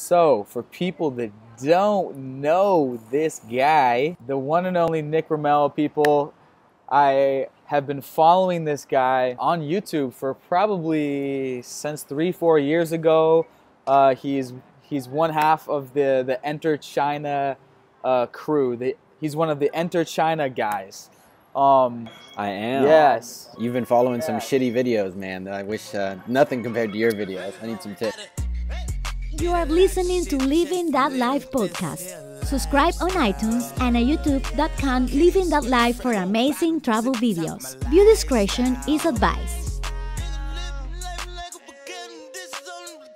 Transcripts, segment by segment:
So for people that don't know this guy, the one and only Nick Romello, people, I have been following this guy on YouTube for probably since 3-4 years ago. He's one half of the Enter China crew. He's one of the Enter China guys. I am. Yes. You've been following some shitty videos, man. That I wish nothing compared to your videos. I need some tips. You are listening to Living That Life podcast. Subscribe on iTunes and at youtube.com Living That Life for amazing travel videos. View discretion is advised.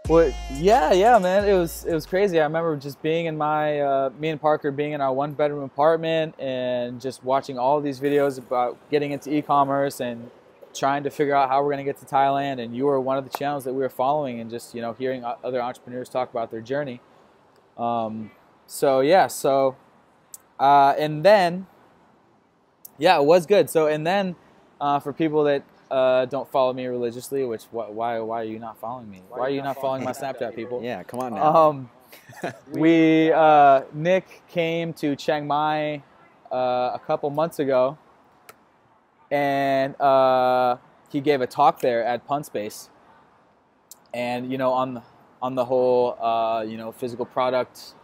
Well, yeah, man. It was crazy. I remember just being in my me and Parker being in our 1-bedroom apartment and just watching all these videos about getting into e-commerce and trying to figure out how we're going to get to Thailand. And you were one of the channels that we were following, and just hearing other entrepreneurs talk about their journey. And then it was good. So and then for people that don't follow me religiously, which why are you not following me? Why are you not following my Snapchat, people? Yeah, come on now. Nick came to Chiang Mai a couple months ago, and he gave a talk there at Pun Space, and on the whole physical product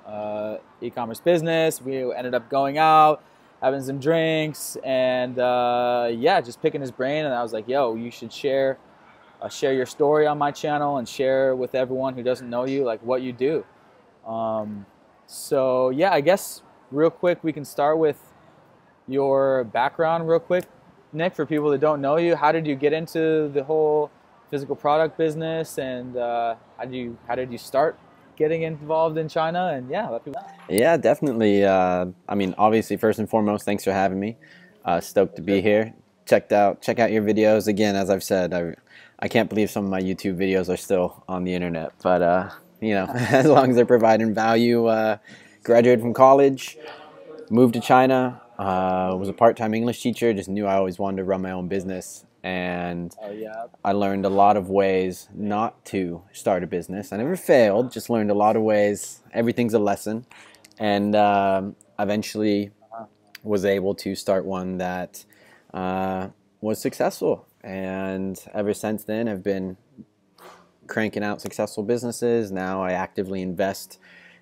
e-commerce business. We ended up going out, having some drinks, and just picking his brain. And I was like, yo, you should share your story on my channel and share with everyone who doesn't know you, like, what you do. I guess real quick we can start with your background real quick, Nick, for people that don't know you. How did you get into the whole physical product business, and how did you start getting involved in China? And let people know. Yeah, definitely. I mean, obviously, first and foremost, thanks for having me. Stoked to be here. Check out your videos. Again, as I've said, I can't believe some of my YouTube videos are still on the internet, but as long as they're providing value. Graduated from college, moved to China, was a part-time English teacher, just knew I always wanted to run my own business. And I learned a lot of ways not to start a business. I never failed, just learned a lot of ways. Everything's a lesson. And eventually was able to start one that was successful. And ever since then, I've been cranking out successful businesses. Now I actively invest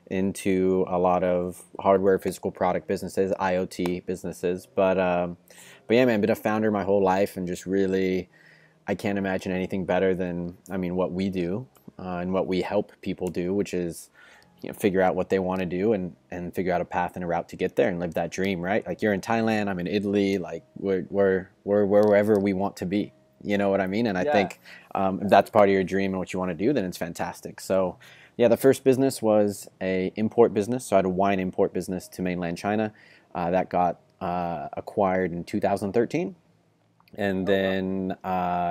into a lot of hardware, physical product businesses, IoT businesses. But yeah, man, been a founder my whole life, and just really, I can't imagine anything better than, what we do and what we help people do, which is, figure out what they want to do and figure out a path and a route to get there and live that dream, right? Like, you're in Thailand, I'm in Italy, like we're wherever we want to be. You know what I mean? And I think if that's part of your dream and what you want to do, then it's fantastic. So yeah, the first business was a import business. So I had a wine import business to mainland China that got acquired in 2013. And then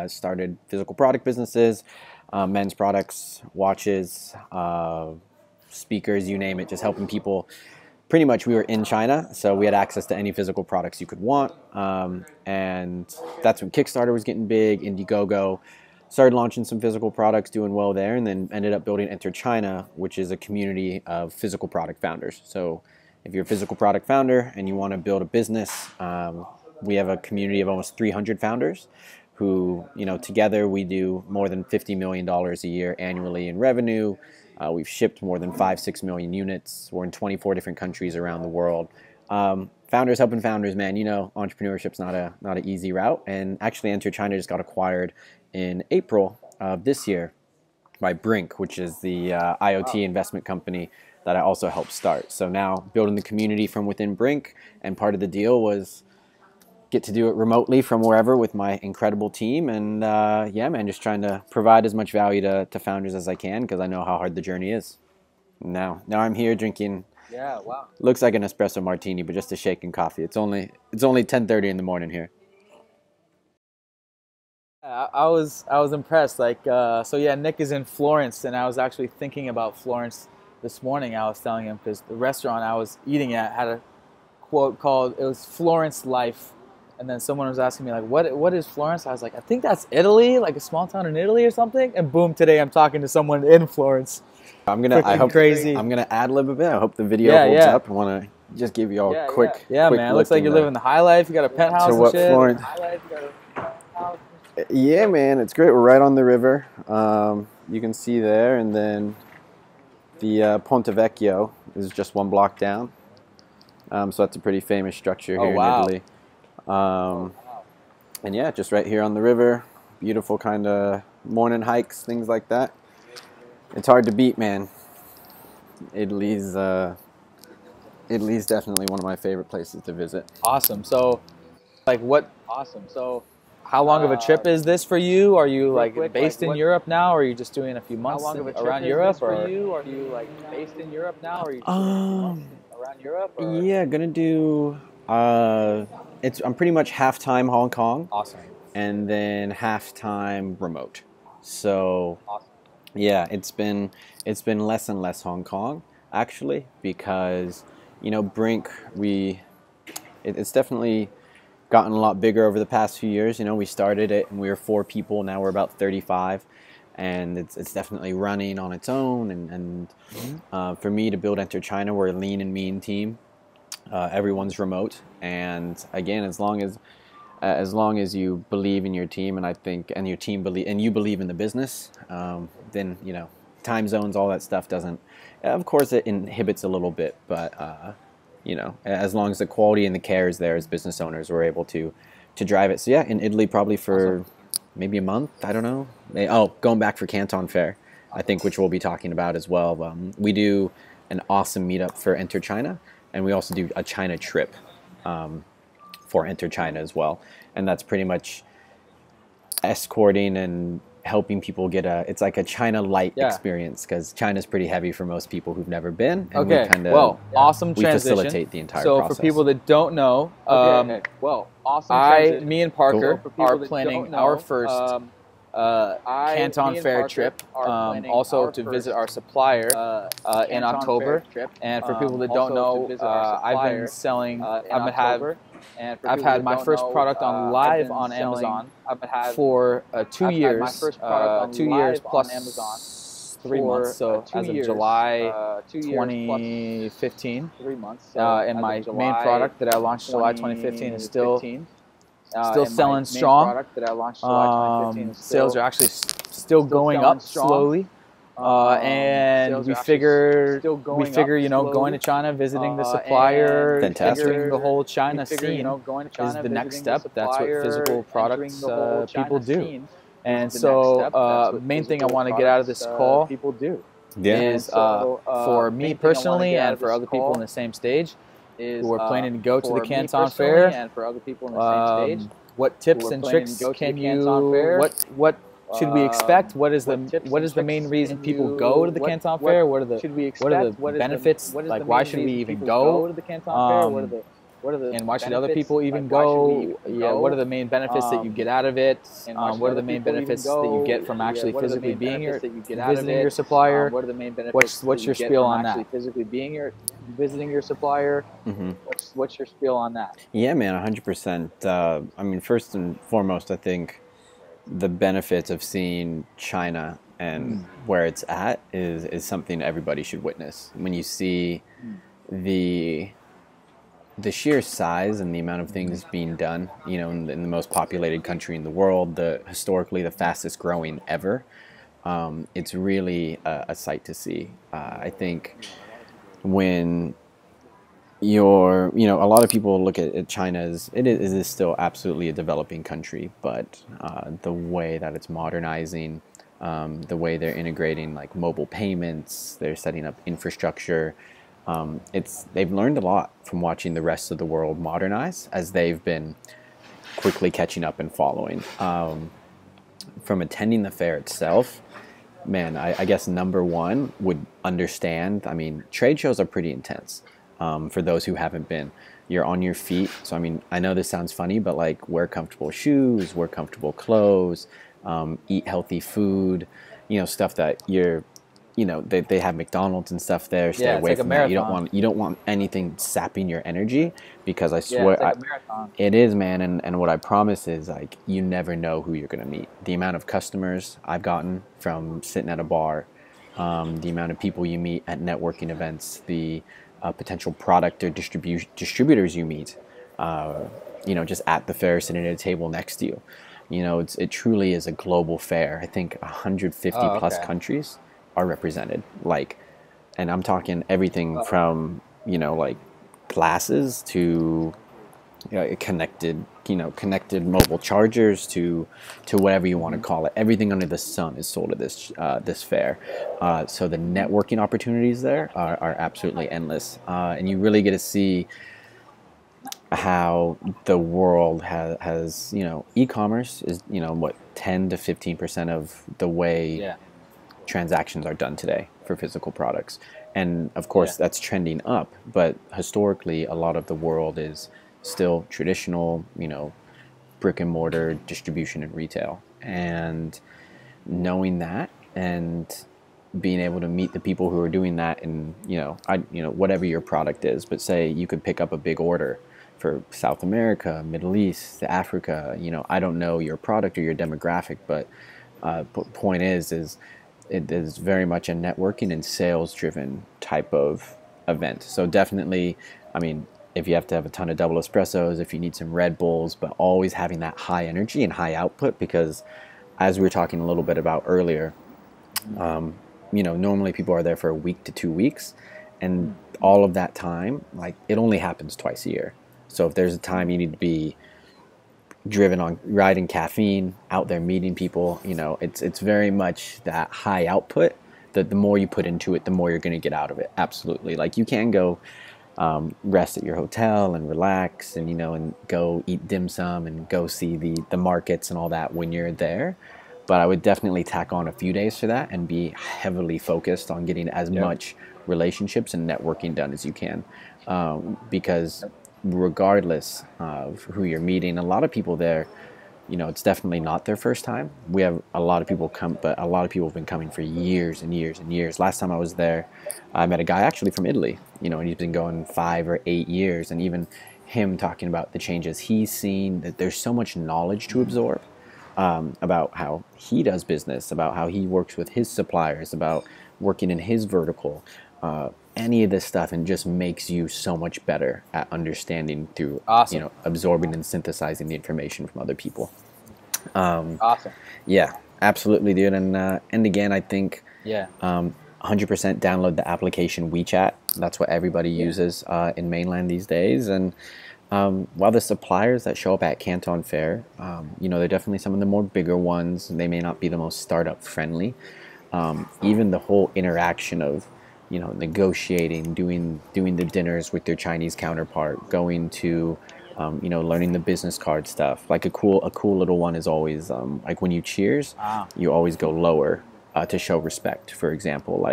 started physical product businesses, men's products, watches, speakers, you name it, just helping people. Pretty much we were in China, so we had access to any physical products you could want. And that's when Kickstarter was getting big, Indiegogo. Started launching some physical products, doing well there, and then ended up building Enter China, which is a community of physical product founders. So if you're a physical product founder and you want to build a business, we have a community of almost 300 founders who, together we do more than $50 million a year annually in revenue. We've shipped more than 5-6 million units. We're in 24 different countries around the world. Founders helping founders, man. Entrepreneurship's not an easy route. And actually, Enter China just got acquired in April of this year by Brink, which is the IoT investment company that I also helped start. So now building the community from within Brink, and part of the deal was get to do it remotely from wherever with my incredible team. And just trying to provide as much value to founders as I can, because I know how hard the journey is. Now I'm here drinking. Yeah, wow. Looks like an espresso martini, but just a shaken coffee. It's only 10:30 in the morning here. I was impressed. Nick is in Florence, and I was actually thinking about Florence this morning. I was telling him, because the restaurant I was eating at had a quote called, it was Florence Life. And then someone was asking me, like, what is Florence? I was like, I think that's Italy, like a small town in Italy or something. And boom, today I'm talking to someone in Florence. I'm gonna. I hope crazy. I'm gonna ad lib a bit. I hope the video holds up. I want to just give you all a quick. Yeah, quick man. It looks like you're living the high life. You got a penthouse to and what shit. Florence. Yeah, man. It's great. We're right on the river. You can see there, and then the Ponte Vecchio is just one block down. So that's a pretty famous structure here in Italy. And yeah, just right here on the river. Beautiful kind of morning hikes, things like that. It's hard to beat, man. Italy's definitely one of my favorite places to visit. Awesome. So, like, what? Awesome. So, how long of a trip is this for you? Are you like based in Europe now, or are you just doing a few months around Europe? For you, are you like based in Europe now, or are you just doing a few months around Europe? Or? Yeah, gonna do. I'm pretty much half-time Hong Kong. Awesome. And then half-time remote. So. Awesome. Yeah, it's been less and less Hong Kong actually, because Brink, it's definitely gotten a lot bigger over the past few years. We started it and we were 4 people, now we're about 35, and it's definitely running on its own. And for me to build Enter China, we're a lean and mean team. Everyone's remote, and again, as long as you believe in your team, and I think, and your team you believe in the business, then time zones, all that stuff doesn't. Of course, it inhibits a little bit, but as long as the quality and the care is there, as business owners, we're able to drive it. So yeah, in Italy probably for maybe a month. I don't know. Going back for Canton Fair, I think, which we'll be talking about as well. We do an awesome meetup for Enter China, and we also do a China trip. For Enter China as well, and that's pretty much escorting and helping people get it's like a China light experience, because China's pretty heavy for most people who've never been. And awesome transition. We facilitate the entire process. So for people that don't know, me and Parker are planning our first Canton Fair trip, also to visit our supplier in October. And for people that don't know, I've been selling. I've had my first product on live on Amazon for 2 years. 2 years plus 3 months. So as of July 2015. 3 months. And my main product that I launched July 2015 is still selling strong. Sales are actually still going up slowly. And we figure, going to China, visiting the supplier, entering the whole China scene is the next step. That's what physical products people do. And so, main thing I want to get out of this call is, for me personally and for other people in the same stage who are planning to go to the Canton Fair, what tips and tricks can you, what should we expect? What is the main reason people go to the Canton Fair? What are the benefits? Like, why should we even go? And why should other people even go? Yeah, what are the main benefits that you get out of it? What are the main benefits that you get from actually physically being here, visiting your supplier? What's your spiel on that? Visiting your supplier. What's your spiel on that? Yeah, man, 100%. I mean, first and foremost, I think the benefits of seeing China and where it's at is something everybody should witness. When you see the sheer size and the amount of things being done, in the most populated country in the world, historically the fastest growing ever, it's really a sight to see. I think when a lot of people look at China as it is still absolutely a developing country, but the way that it's modernizing, the way they're integrating like mobile payments, they're setting up infrastructure, they've learned a lot from watching the rest of the world modernize as they've been quickly catching up and following. From attending the fair itself, man, I guess number one would understand. I mean, trade shows are pretty intense. For those who haven't been, you're on your feet. So, I mean, I know this sounds funny, but like, wear comfortable shoes, wear comfortable clothes, eat healthy food, stuff that they have McDonald's and stuff there. Stay away from that. You don't want anything sapping your energy, because I swear it's like a marathon. It is, man. And what I promise is, like, you never know who you're gonna meet. The amount of customers I've gotten from sitting at a bar, the amount of people you meet at networking events, the potential product or distributors you meet, just at the fair, sitting at a table next to you. It truly is a global fair. I think 150 plus countries are represented. And I'm talking everything from, like glasses to connected mobile chargers to whatever you want to call it. Everything under the sun is sold at this fair. So the networking opportunities there are absolutely endless, and you really get to see how the world has e-commerce is 10 to 15% of the way transactions are done today for physical products, and of course that's trending up. But historically, a lot of the world is still traditional, brick and mortar distribution and retail. And knowing that and being able to meet the people who are doing that, and whatever your product is, but say you could pick up a big order for South America, Middle East, Africa. I don't know your product or your demographic, but point is it is very much a networking and sales driven type of event. So definitely, if you have to have a ton of double espressos, if you need some Red Bulls, but always having that high energy and high output, because as we were talking a little bit about earlier, normally people are there for a week to 2 weeks, and all of that time, it only happens twice a year. So if there's a time you need to be driven on riding caffeine, out there meeting people, it's very much that high output. The more you put into it, the more you're going to get out of it. Absolutely. You can go rest at your hotel and relax and and go eat dim sum and go see the markets and all that when you're there, but I would definitely tack on a few days to that and be heavily focused on getting as much relationships and networking done as you can, because regardless of who you're meeting, a lot of people there, it's definitely not their first time. We have a lot of people come, but a lot of people have been coming for years and years and years. Last time I was there, I met a guy actually from Italy, and he's been going 5 or 8 years, and even him talking about the changes he's seen, that there's so much knowledge to absorb, about how he does business, about how he works with his suppliers, about working in his vertical, any of this stuff, and just makes you so much better at understanding through absorbing and synthesizing the information from other people. Awesome. Yeah, absolutely, dude. And again, I think 100% download the application WeChat. That's what everybody uses in mainland these days. And while the suppliers that show up at Canton Fair, they're definitely some of the more bigger ones, and they may not be the most startup friendly. Even the whole interaction of negotiating, doing the dinners with their Chinese counterpart, going to, learning the business card stuff. A cool little one is always, when you cheers, you always go lower to show respect. For example,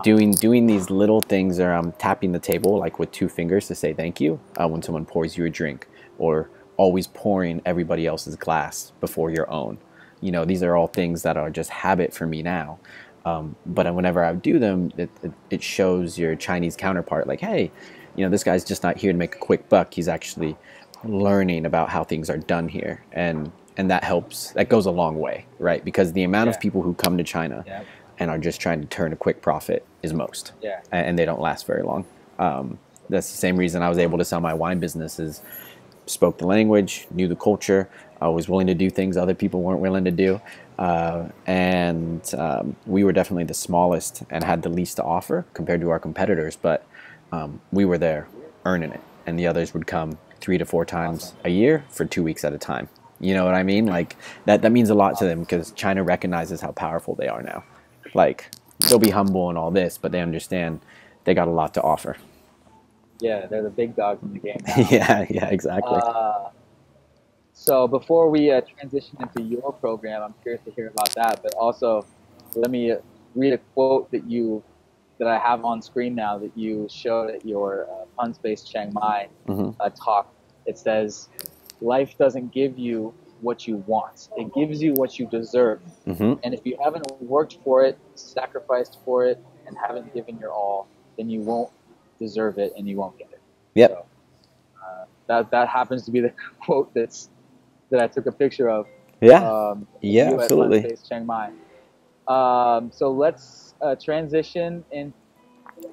doing these little things, or tapping the table with 2 fingers to say thank you when someone pours you a drink, or always pouring everybody else's glass before your own. These are all things that are just habit for me now. But whenever I do them, it shows your Chinese counterpart, hey, this guy's just not here to make a quick buck. He's actually learning about how things are done here. And that helps. That goes a long way, right? Because the amount of people who come to China and are just trying to turn a quick profit is most. And they don't last very long. That's the same reason I was able to sell my wine business, is spoke the language, knew the culture. I was willing to do things other people weren't willing to do. And we were definitely the smallest and had the least to offer compared to our competitors, but we were there earning it, and the others would come 3 to 4 times a year for 2 weeks at a time. You know what I mean? That means a lot to them, because China recognizes how powerful they are now. They'll be humble and all this, but they understand they got a lot to offer. Yeah, they're the big dogs in the game now. yeah, exactly. So before we transition into your program, I'm curious to hear about that. But also, let me read a quote that I have on screen now that you showed at your Pun Space Chiang Mai talk. It says, "Life doesn't give you what you want; it gives you what you deserve. And if you haven't worked for it, sacrificed for it, and haven't given your all, then you won't deserve it, and you won't get it." Yep. So, that happens to be the quote that I took a picture of. Yeah, absolutely. At Pun Space Chiang Mai. So let's transition in?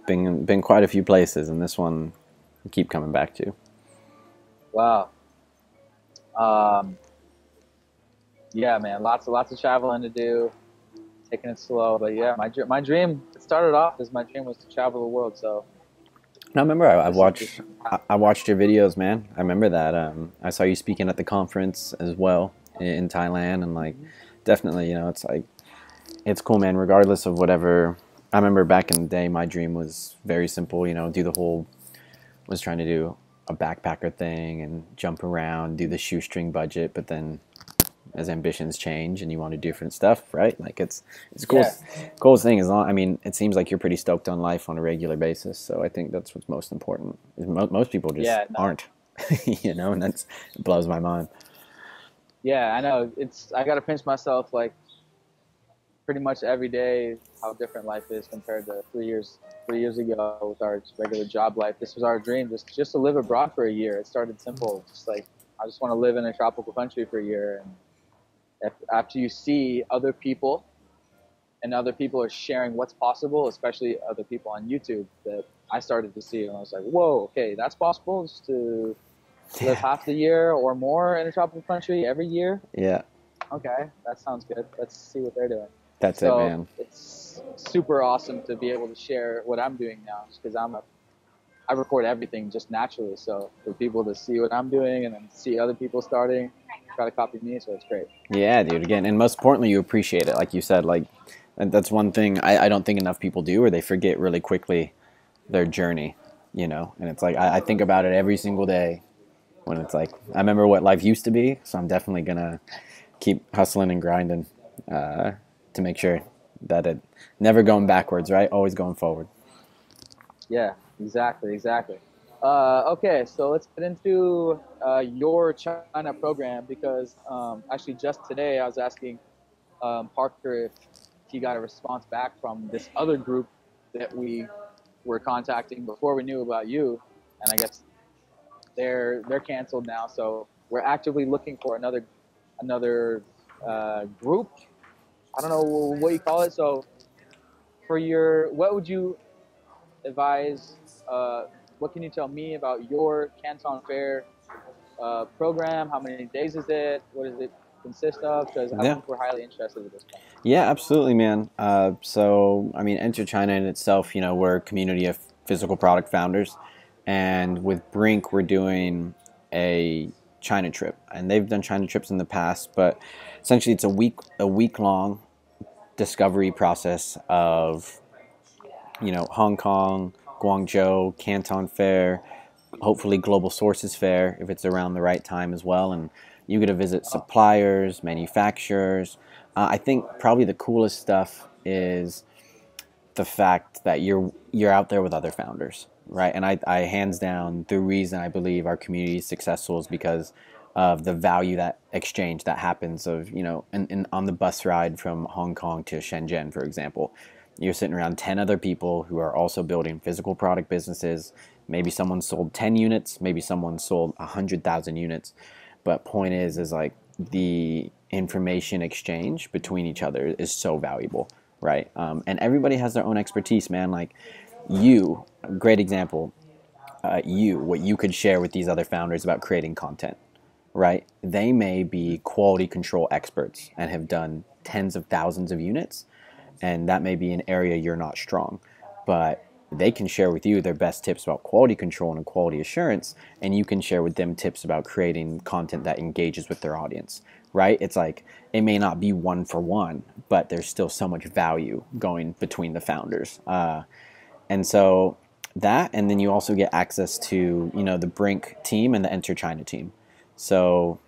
Been quite a few places, and this one I keep coming back to. Wow. Yeah, man, lots of traveling to do, taking it slow. But yeah, my dream, it started off as my dream was to travel the world. So I remember I watched your videos, man. I remember that. I saw you speaking at the conference as well in Thailand, and like, definitely, you know, it's like, it's cool, man. Regardless of whatever, I remember back in the day, my dream was very simple. You know, was trying to do a backpacker thing and jump around, do the shoestring budget. But then, as ambitions change and you want to do different stuff, right? Like it's cool. yeah, Coolest thing is, I mean, it seems like you're pretty stoked on life on a regular basis. So I think that's what's most important. Is most people just aren't, you know, and it blows my mind. Yeah, I know. I got to pinch myself like pretty much every day how different life is compared to 3 years ago with our regular job life. This was our dream, just to live abroad for a year. It started simple, just like I just want to live in a tropical country for a year. And after you see other people, and other people are sharing what's possible, especially other people on YouTube, that I started to see, and I was like, whoa, okay, that's possible, just to live half the year or more in a tropical country every year. Yeah. Okay, that sounds good. Let's see what they're doing. That's it, man. It's super awesome to be able to share what I'm doing now, just because I record everything just naturally. So for people to see what I'm doing and then see other people starting, try to copy me, so it's great. Yeah, dude. Again, and most importantly, you appreciate it, like you said. Like, and that's one thing I don't think enough people do, or they forget really quickly their journey. You know, and it's like I think about it every single day. When it's like, I remember what life used to be, so I'm definitely gonna keep hustling and grinding to make sure that it never going backwards, right? Always going forward. Yeah, exactly. Okay, so let's get into your China program, because actually just today I was asking Parker if he got a response back from this other group that we were contacting before we knew about you, and I guess they're canceled now. So we're actively looking for another group. I don't know what you call it. So what would you advise? What can you tell me about your Canton Fair program? How many days is it? What does it consist of? Because I think we're highly interested at this point. Yeah, absolutely, man. So, I mean, Enter China in itself, you know, we're a community of physical product founders. And with Brink, we're doing a China trip. And they've done China trips in the past, but essentially it's a week-long discovery process of, you know, Hong Kong, Guangzhou, Canton Fair, hopefully Global Sources Fair if it's around the right time as well. And you get to visit suppliers, manufacturers. I think probably the coolest stuff is the fact that you're out there with other founders, right? And I hands down, the reason I believe our community is successful is because of the value that exchange that happens of, you know, on the bus ride from Hong Kong to Shenzhen, for example. You're sitting around 10 other people who are also building physical product businesses. Maybe someone sold 10 units, maybe someone sold 100,000 units. But point is like the information exchange between each other is so valuable, right? And everybody has their own expertise, man. Like you, great example, what you could share with these other founders about creating content, right? They may be quality control experts and have done tens of thousands of units, and that may be an area you're not strong, but they can share with you their best tips about quality control and quality assurance, and you can share with them tips about creating content that engages with their audience, right? It's like, it may not be one for one, but there's still so much value going between the founders. And so that, and then you also get access to, you know, the Brink team and the Enter China team. So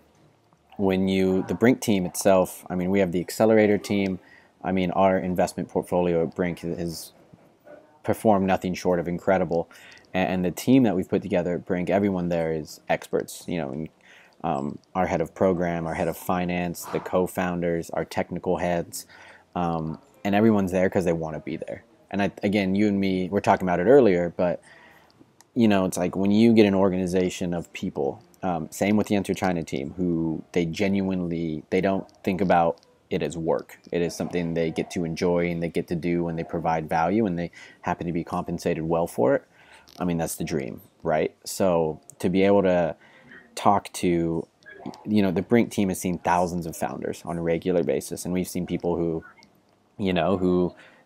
the Brink team itself, I mean, we have the Accelerator team. I mean, our investment portfolio at Brink has performed nothing short of incredible. And the team that we've put together at Brink, everyone there is experts. You know, our head of program, our head of finance, the co-founders, our technical heads, and everyone's there because they want to be there. And again, you and me, we're talking about it earlier, but, you know, it's like when you get an organization of people, same with the Enter China team, who they don't think about it is work. It is something they get to enjoy and they get to do, and they provide value and they happen to be compensated well for it. I mean, that's the dream, right? So to be able to talk to, the Brink team has seen thousands of founders on a regular basis, and we've seen people who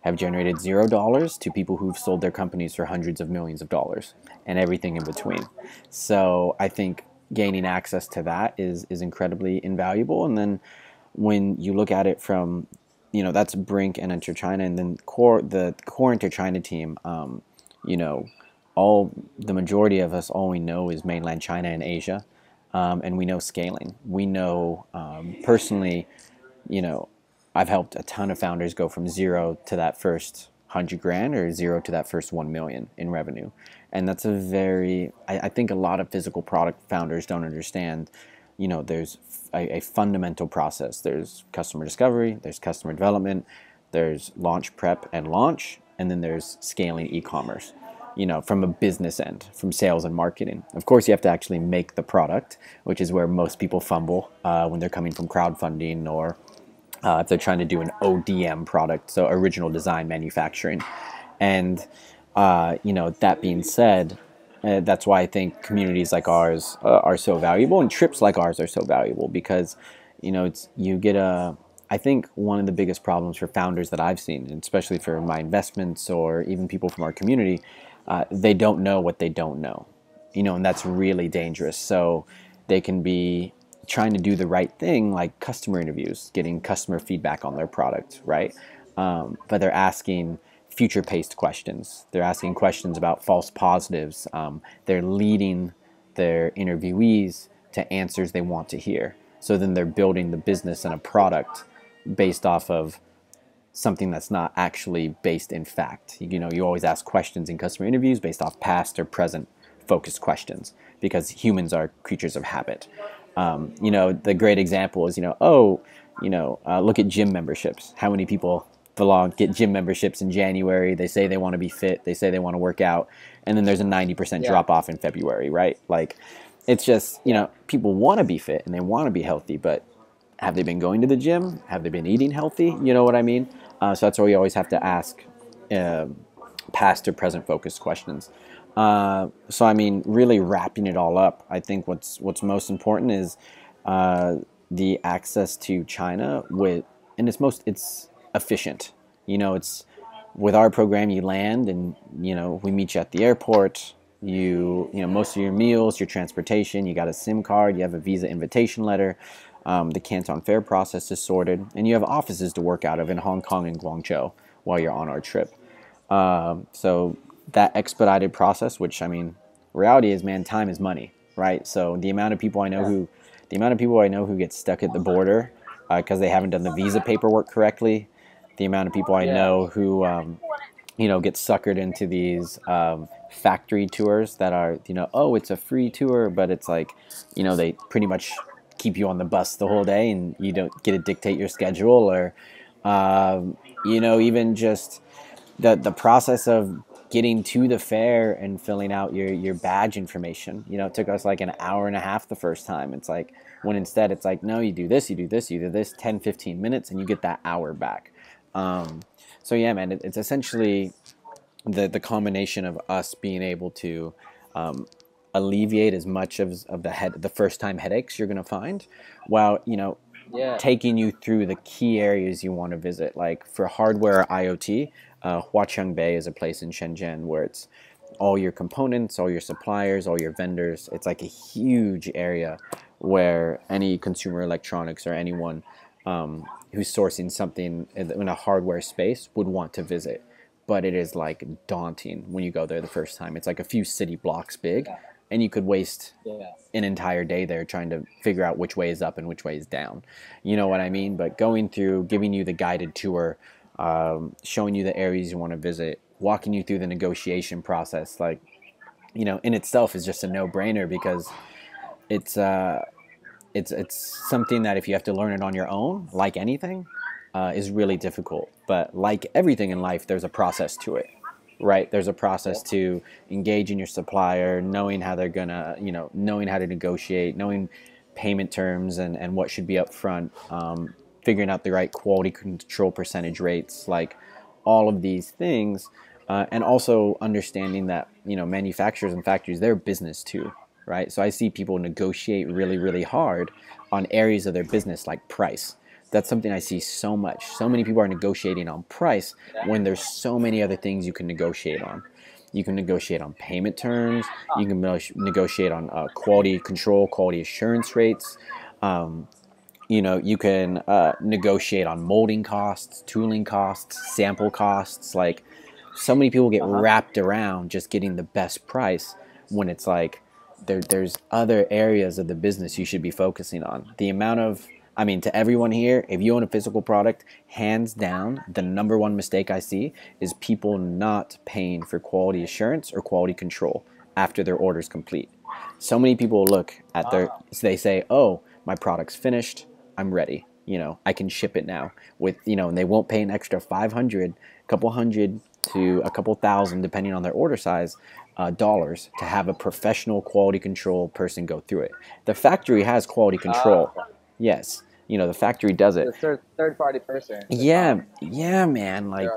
have generated $0 to people who've sold their companies for hundreds of millions of dollars and everything in between. So I think gaining access to that is incredibly invaluable. And then when you look at it from, that's Brink and Enter China, and then the core Enter China team, the majority of us, all we know is mainland China and Asia, and we know scaling. We know personally, I've helped a ton of founders go from zero to that first 100 grand or zero to that first 1 million in revenue. And that's I think a lot of physical product founders don't understand, there's a fundamental process. There's customer discovery, there's customer development, there's launch prep and launch, and then there's scaling e-commerce, from a business end, from sales and marketing. Of course, you have to actually make the product, which is where most people fumble when they're coming from crowdfunding, or if they're trying to do an ODM product, so original design manufacturing. And, that being said, that's why I think communities like ours are so valuable, and trips like ours are so valuable, because, I think one of the biggest problems for founders that I've seen, and especially for my investments or even people from our community, they don't know what they don't know, and that's really dangerous. So they can be trying to do the right thing, like customer interviews, getting customer feedback on their product, right? But they're asking future-paced questions. They're asking questions about false positives. They're leading their interviewees to answers they want to hear. So then they're building the business and a product based off of something that's not actually based in fact. You always ask questions in customer interviews based off past or present focused questions, because humans are creatures of habit. The great example is, look at gym memberships. How many people get gym memberships in January? They say they want to be fit. They say they want to work out. And then there's a 90% drop off in February, right? Like, it's just, people want to be fit and they want to be healthy, but have they been going to the gym? Have they been eating healthy? You know what I mean? So that's why we always have to ask past or present focused questions. So I mean, really wrapping it all up, I think what's most important is the access to China and it's efficient. It's with our program, you land and we meet you at the airport. Most of your meals, your transportation, you got a SIM card, you have a visa invitation letter. The Canton Fair process is sorted, and you have offices to work out of in Hong Kong and Guangzhou while you're on our trip. So that expedited process, which, I mean, reality is, man, time is money, right? So the amount of people I know who get stuck at the border because they haven't done the visa paperwork correctly, the amount of people I know who get suckered into these factory tours that are, it's a free tour, but it's like, they pretty much keep you on the bus the whole day and you don't get to dictate your schedule, or even just the process of getting to the fair and filling out your badge information. It took us like an hour and a half the first time. It's like, when instead it's like, no, you do this, 10, 15 minutes, and you get that hour back. So yeah, man, it's essentially the combination of us being able to alleviate as much of the first time headaches you're going to find, while taking you through the key areas you want to visit. Like for hardware IoT, Huaqiang Bay is a place in Shenzhen where it's all your components, all your suppliers, all your vendors. It's like a huge area where any consumer electronics or anyone who's sourcing something in a hardware space would want to visit. But it is like daunting when you go there the first time. It's like a few city blocks big, and you could waste an entire day there trying to figure out which way is up and which way is down. You know what I mean? But going through, giving you the guided tour, showing you the areas you want to visit, walking you through the negotiation process, like, in itself is just a no-brainer, because it's something that if you have to learn it on your own, like anything, is really difficult. But like everything in life, there's a process to it, right? There's a process to engaging your supplier, knowing how they're gonna, knowing how to negotiate, knowing payment terms and what should be up front, figuring out the right quality control percentage rates, like all of these things, and also understanding that, you know, manufacturers and factories, they're business too, right? So I see people negotiate really, really hard on areas of their business like price. That's something I see so much. So many people are negotiating on price when there's so many other things you can negotiate on. You can negotiate on payment terms. You can negotiate on quality control, quality assurance rates. You know, you can negotiate on molding costs, tooling costs, sample costs. Like, so many people get wrapped around just getting the best price when it's like there's other areas of the business you should be focusing on. The amount of, I mean, to everyone here, if you own a physical product, hands down, the number one mistake I see is people not paying for quality assurance or quality control after their order's complete. So many people look at their, they say, oh, my product's finished, I'm ready. You know, I can ship it now with, you know, and they won't pay an extra 500, a couple hundred to a couple thousand, depending on their order size, dollars to have a professional quality control person go through it. The factory has quality control. Yes. You know, the factory does it. The third party person. Yeah, man. Like,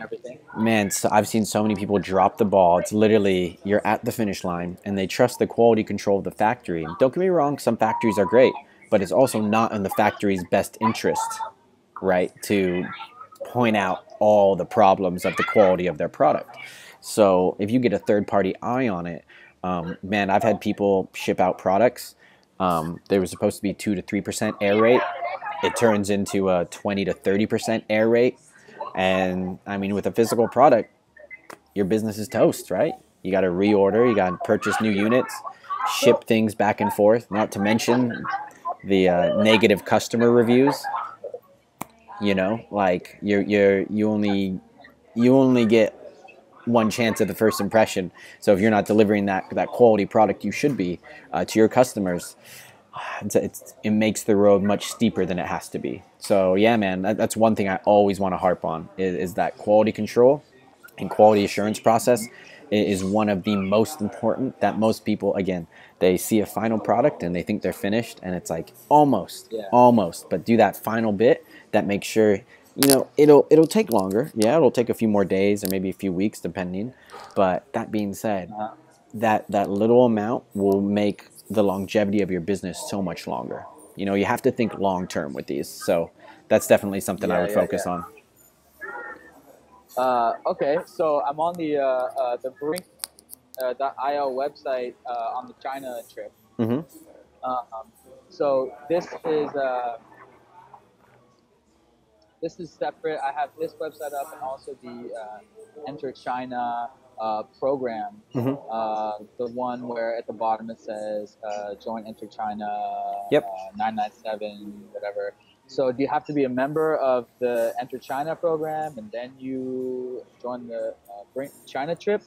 everything. Man, so I've seen so many people drop the ball. It's literally, you're at the finish line and they trust the quality control of the factory. And don't get me wrong, some factories are great, but it's also not in the factory's best interest, right, to point out all the problems of the quality of their product. So if you get a third party eye on it, man, I've had people ship out products. There was supposed to be 2 to 3% error rate. It turns into a 20 to 30% error rate. And I mean, with a physical product, your business is toast, right? You got to reorder, you got to purchase new units, ship things back and forth, not to mention the negative customer reviews. You know, like you only get one chance at the first impression. So if you're not delivering that quality product you should be to your customers, it makes the road much steeper than it has to be. So yeah, man, that's one thing I always want to harp on is that quality control and quality assurance process is one of the most important, that most people, again, they see a final product and they think they're finished and it's like almost, but do that final bit that makes sure, you know, it'll take longer. Yeah, it'll take a few more days or maybe a few weeks depending. But that being said, that little amount will make the longevity of your business so much longer. You know, you have to think long term with these. So that's definitely something I would focus on. Okay, so I'm on the Brink.io website on the China trip. So this is separate. I have this website up and also the Enter China program. The one where at the bottom it says join Enter China 997 whatever. So do you have to be a member of the Enter China program and then you join the Brink China trip,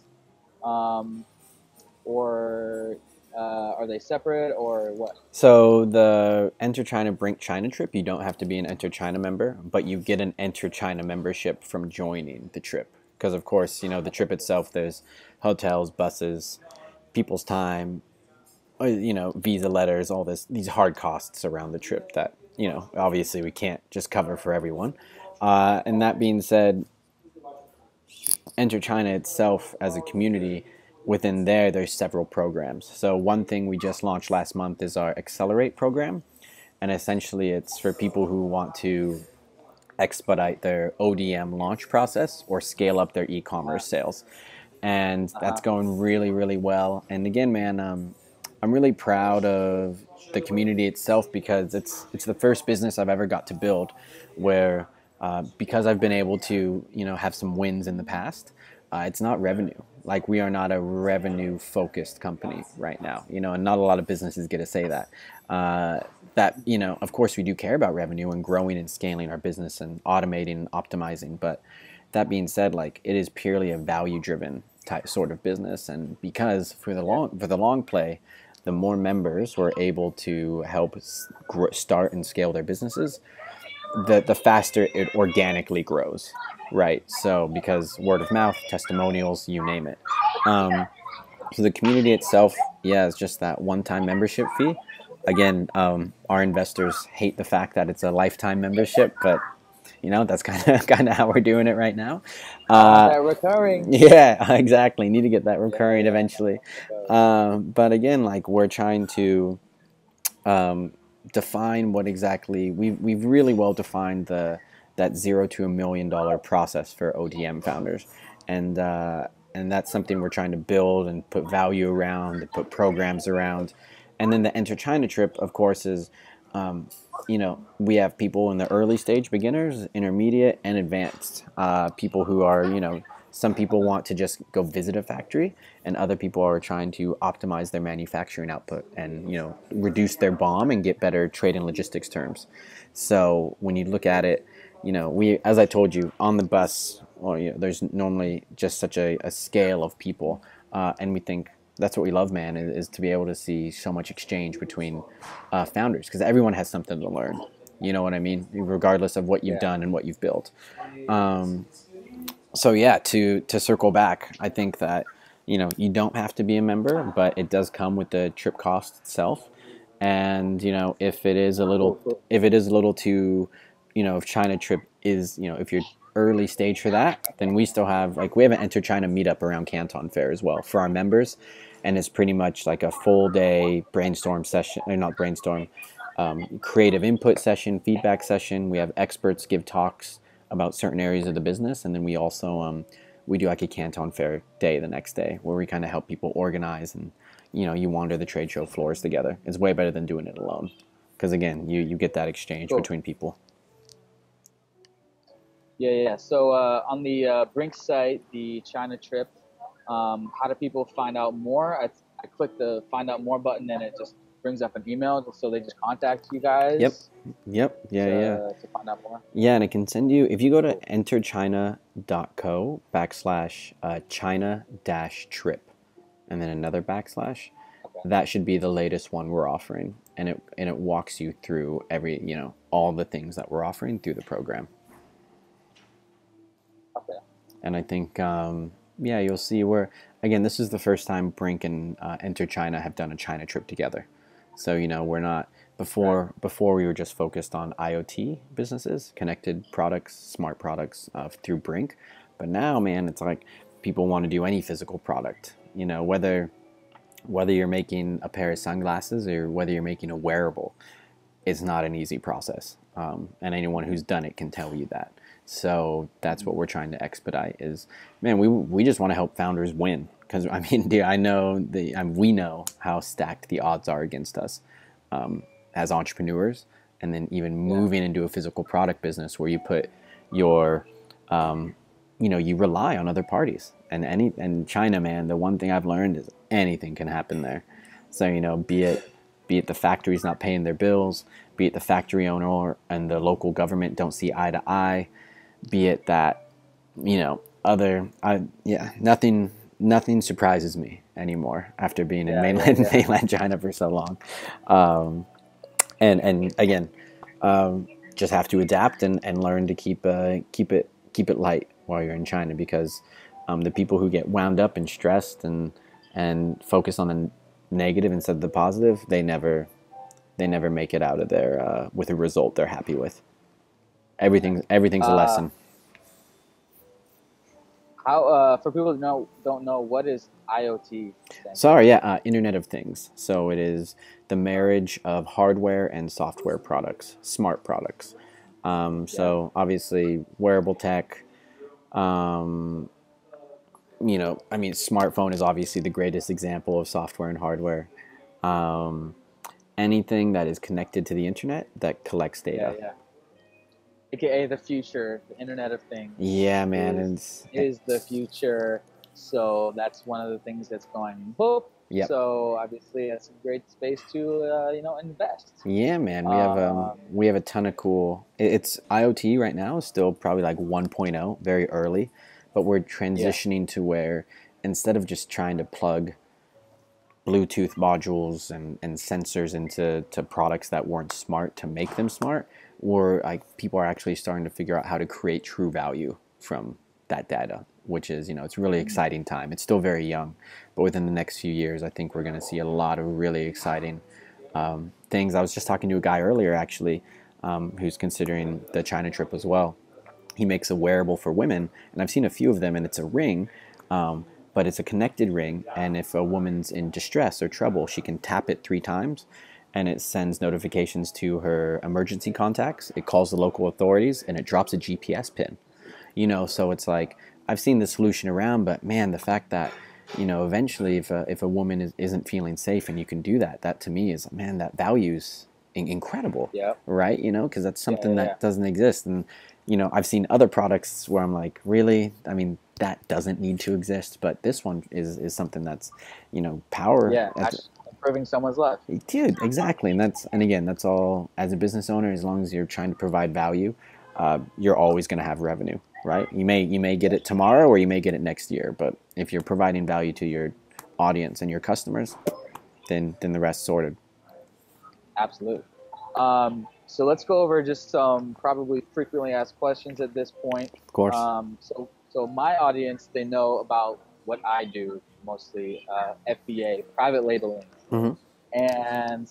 or are they separate or what? So the Enter China Brink China trip, you don't have to be an Enter China member, but you get an Enter China membership from joining the trip. Because of course, you know, the trip itself, there's hotels, buses, people's time, you know, visa letters, all these hard costs around the trip that, you know, obviously we can't just cover for everyone. And that being said, Enter China itself as a community, within there's several programs. So one thing we just launched last month is our Accelerate program. And essentially it's for people who want to expedite their ODM launch process or scale up their e-commerce sales. And that's going really, really well. And again, man, I'm really proud of the community itself because it's the first business I've ever got to build where because I've been able to, you know, have some wins in the past, it's not revenue. Like, we are not a revenue focused company right now, you know, and not a lot of businesses get to say that. That, you know, of course we do care about revenue and growing and scaling our business and automating and optimizing. But that being said, like, it is purely a value driven type sort of business. And because for the long play, the more members we're able to help start and scale their businesses, the faster it organically grows, right? So because word of mouth, testimonials, you name it. So the community itself, yeah, is just that one-time membership fee. again, our investors hate the fact that it's a lifetime membership, but that's kind of how we're doing it right now. That recurring. Yeah, exactly. Need to get that recurring eventually. Okay. But again, like we're trying to define what exactly we've really well defined that $0 to $1 million process for ODM founders, and that's something we're trying to build and put value around and put programs around. And then the Enter China trip, of course, is we have people in the early stage, beginners, intermediate, and advanced. People who are, some people want to just go visit a factory, and other people are trying to optimize their manufacturing output and, reduce their BOM and get better trade and logistics terms. So when you look at it, as I told you, on the bus, well, there's normally just such a scale of people, and we think that's what we love, man, is to be able to see so much exchange between founders, because everyone has something to learn. You know what I mean? Regardless of what you've done and what you've built. So yeah, to circle back, I think that you don't have to be a member, but it does come with the trip cost itself. And if it is a little too, if China trip is, if you're early stage for that, then we still have, like, we have an Enter China meetup around Canton Fair as well for our members, and it's pretty much like a full day brainstorm session, or not brainstorm, creative input session, feedback session. We have experts give talks about certain areas of the business, and then we also we do like a Canton Fair day the next day where we kind of help people organize, and you wander the trade show floors together. It's way better than doing it alone, because again, you get that exchange between people. Yeah. So on the Brink site, the China trip, how do people find out more? I click the find out more button, and it just brings up an email, so they just contact you guys. Yep. To find out more. Yeah, and it can send you, if you go to enterchina.co/China-trip, and then another backslash, that should be the latest one we're offering, and it walks you through all the things that we're offering through the program. Okay. And I think you'll see where, again, this is the first time Brink and Enter China have done a China trip together. So we're not, before we were just focused on IoT businesses, connected products, smart products through Brink, but now, man, it's like people want to do any physical product. Whether you're making a pair of sunglasses or whether you're making a wearable, it's not an easy process, and anyone who's done it can tell you that. So that's what we're trying to expedite. Is, man, we just want to help founders win, because I mean, dude, we know how stacked the odds are against us as entrepreneurs, and then even moving into a physical product business where you put your you rely on other parties, and China, man, the one thing I've learned is anything can happen there. So be it the factory's not paying their bills, be it the factory owner and the local government don't see eye to eye, be it that nothing surprises me anymore after being in mainland China for so long. And again, just have to adapt and learn to keep it light while you're in China, because the people who get wound up and stressed and focus on the negative instead of the positive, they never make it out of there with a result they're happy with. Everything's a lesson. How for people who don't know, what is IoT? Sorry, Internet of Things. So it is the marriage of hardware and software products, smart products. So obviously wearable tech. Smartphone is obviously the greatest example of software and hardware. Anything that is connected to the internet that collects data. AKA the future, the Internet of Things. Yeah, man, is the future. So that's one of the things that's going boop. Yep. So obviously it's a great space to invest. Yeah, man, we have a ton of cool. It's IoT right now is still probably like 1.0, very early, but we're transitioning to where instead of just trying to plug Bluetooth modules and sensors into products that weren't smart to make them smart, or like people are actually starting to figure out how to create true value from that data, which is, it's a really exciting time. It's still very young, but within the next few years, I think we're going to see a lot of really exciting things. I was just talking to a guy earlier, actually, who's considering the China trip as well. He makes a wearable for women, and I've seen a few of them, and it's a ring, but it's a connected ring, and if a woman's in distress or trouble, she can tap it 3 times, and it sends notifications to her emergency contacts. It calls the local authorities, and it drops a GPS pin. You know, so it's like, I've seen the solution around, but man, the fact that, you know, eventually if a woman isn't feeling safe and you can do that, that to me is, man, that value's incredible, right? You know, because that's something that doesn't exist. And, you know, I've seen other products where I'm like, really? I mean, that doesn't need to exist, but this one is something that's, you know, power. Yeah, actually improving someone's life. Dude, exactly. And again, that's all, as a business owner, as long as you're trying to provide value, you're always going to have revenue, right? You may get it tomorrow or you may get it next year, but if you're providing value to your audience and your customers, then the rest sorted. Absolutely. So let's go over just some probably frequently asked questions at this point. Of course. So my audience, they know about what I do mostly, FBA, private labeling. Mm-hmm. And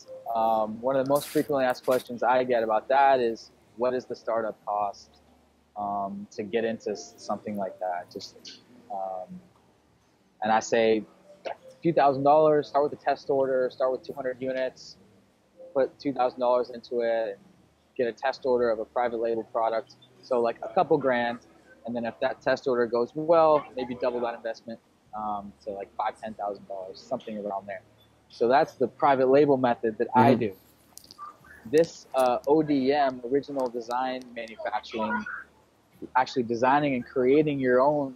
one of the most frequently asked questions I get about that is, what is the startup cost to get into something like that? And I say a few $1,000s, start with a test order, start with 200 units, put $2,000 into it, get a test order of a private label product. So like a couple grand. And then if that test order goes well, maybe double that investment to like $5,000, $10,000, something around there. So that's the private label method that I do. This ODM, original design manufacturing, actually designing and creating your own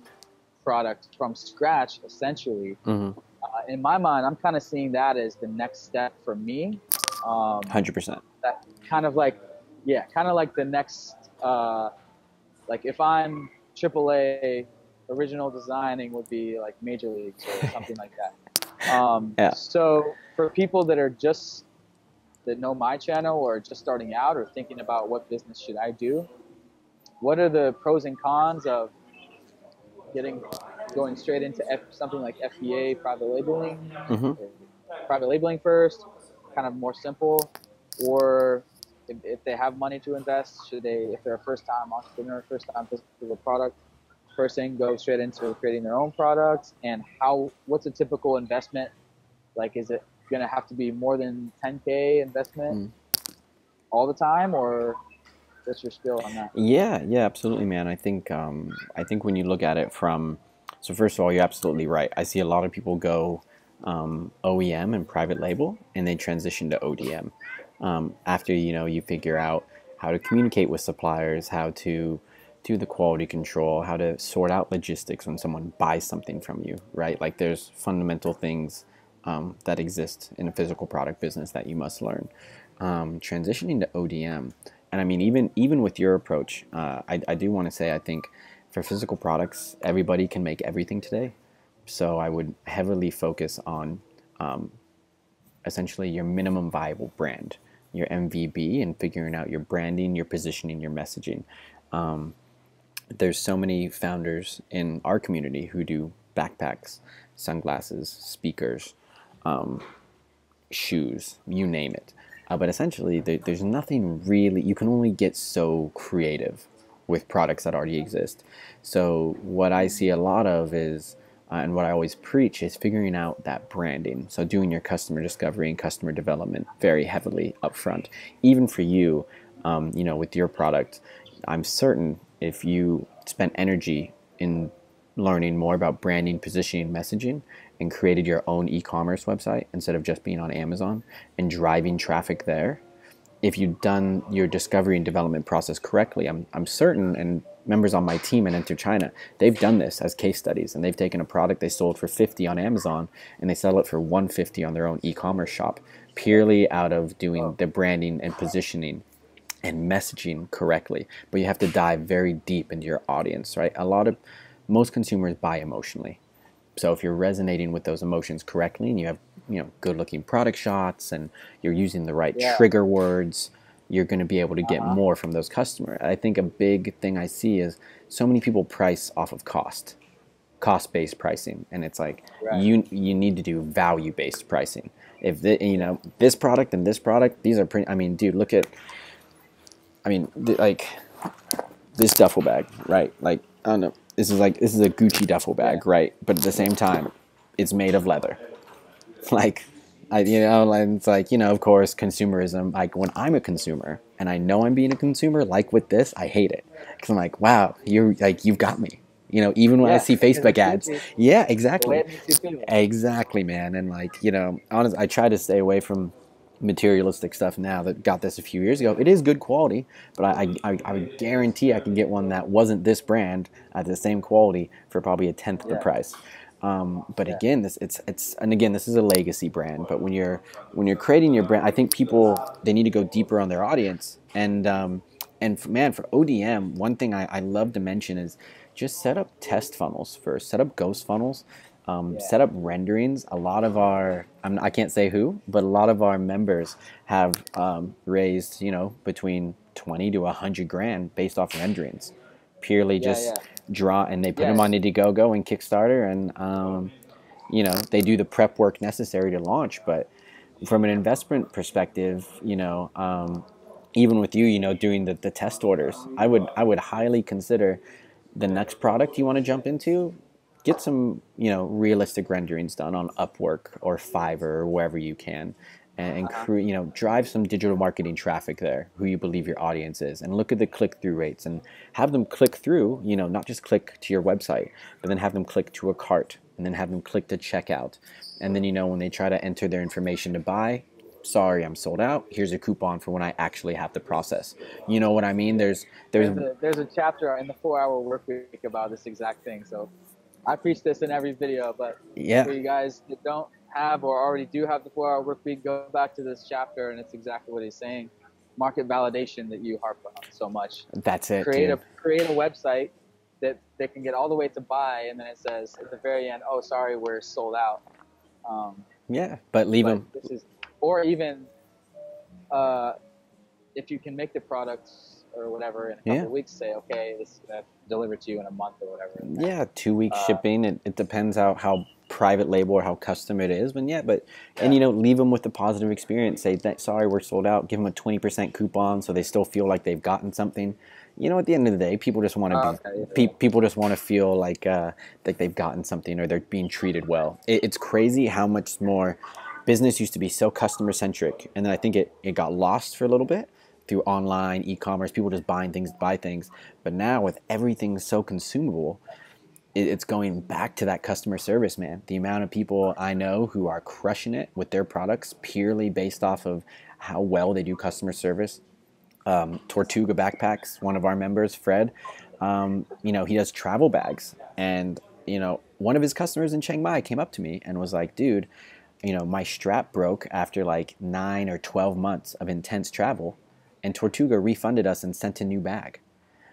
product from scratch, essentially. In my mind, I'm kind of seeing that as the next step for me. 100%. That kind of like, the next, like if I'm AAA, original designing would be like Major Leagues or something like that. So for people that know my channel or just starting out or thinking about what business should I do, what are the pros and cons of going straight into something like FBA, private labeling, private labeling first, kind of more simple, or if they have money to invest, should they, if they're a first-time entrepreneur, first-time physical product person, go straight into creating their own products? And what's a typical investment? Like, is it going to have to be more than 10K investment all the time, or what's your skill on that? Yeah, absolutely, man. I think when you look at it so first of all, you're absolutely right. I see a lot of people go OEM and private label, and they transition to ODM. After, you figure out how to communicate with suppliers, how to do the quality control, how to sort out logistics when someone buys something from you, right? Like there's fundamental things that exist in a physical product business that you must learn. Transitioning to ODM, and I mean, even with your approach, I do want to say, I think for physical products, everybody can make everything today. So I would heavily focus on essentially your minimum viable brand, your MVB, and figuring out your branding, your positioning, your messaging. There's so many founders in our community who do backpacks, sunglasses, speakers, shoes, you name it. But essentially, there's nothing really, you can only get so creative with products that already exist. So what I see a lot of is, and what I always preach is figuring out that branding. So doing your customer discovery and customer development very heavily up front. Even for you, with your product, I'm certain if you spent energy in learning more about branding, positioning, messaging, and created your own e-commerce website instead of just being on Amazon and driving traffic there, if you've done your discovery and development process correctly, I'm certain, and members on my team at Enter China, they've done this as case studies, and they've taken a product they sold for $50 on Amazon and they sell it for $150 on their own e-commerce shop, purely out of doing the branding and positioning and messaging correctly. But you have to dive very deep into your audience, right? Most consumers buy emotionally. So if you're resonating with those emotions correctly and you have good looking product shots and you're using the right trigger words, you're going to be able to get more from those customers. I think a big thing I see is so many people price off of cost, cost-based pricing, and it's like Right. you need to do value-based pricing. If this product and this product, these are pretty. I mean, dude, look at. I mean, like this duffel bag, right? Like I don't know. This is a Gucci duffel bag, Yeah. right? But at the same time, it's made of leather. Like, and it's like, of course, consumerism. Like when I'm a consumer and I know I'm being a consumer, like with this, I hate it because I'm like, wow, you've got me. Even when I Yeah, see because Facebook it's ads, Gucci. yeah, The way exactly, it makes you feel. exactly, man. And like, honestly, I try to stay away from materialistic stuff now that got this a few years ago. It is good quality, but I would guarantee I can get one that wasn't this brand at the same quality for probably a tenth the Yeah. price. But Yeah. again, this is a legacy brand. But when you're creating your brand, I think people, they need to go deeper on their audience. And for ODM, one thing I love to mention is just set up test funnels first. Set up ghost funnels. Set up renderings. A lot of I can't say who, but a lot of our members have raised between 20 to 100 grand based off renderings, purely Yeah. just Yeah. draw, and they put Yeah. them on Indiegogo and Kickstarter, and they do the prep work necessary to launch. But from an investment perspective, even with you, doing the test orders, I would highly consider the next product you want to jump into. Get some realistic renderings done on Upwork or Fiverr or wherever you can, and drive some digital marketing traffic there, who you believe your audience is, and look at the click-through rates and have them click through, not just click to your website, but then have them click to a cart, and then have them click to checkout, and then when they try to enter their information to buy, sorry, I'm sold out, here's a coupon for when I actually have the process. You know what I mean? There's There's a chapter in the 4-Hour Workweek about this exact thing. So I preach this in every video, but yeah, for you guys that don't have or already do have the 4-Hour Workweek, go back to this chapter, and it's exactly what he's saying. Market validation that you harp on so much. that's it. Create dude. a website that they can get all the way to buy, and then it says at the very end, "Oh, sorry, we're sold out." Yeah, but leave them. This is, or even if you can make the products or whatever in a couple of weeks, say, okay, this is gonna deliver to you in a month or whatever. Yeah, 2 week shipping. It depends how private label or how custom it is. And leave them with a positive experience. Say that, sorry, we're sold out. Give them a 20% coupon so they still feel like they've gotten something. At the end of the day, people just want to people just want to feel like they've gotten something or they're being treated well. It's crazy how much more business used to be so customer centric, and then I think it got lost for a little bit through online e-commerce, people just buying things to buy things. But now with everything so consumable, it's going back to that customer service, man. The amount of people I know who are crushing it with their products purely based off of how well they do customer service. Tortuga Backpacks, one of our members, Fred, he does travel bags. And, one of his customers in Chiang Mai came up to me and was like, dude, my strap broke after like 9 or 12 months of intense travel. And Tortuga refunded us and sent a new bag.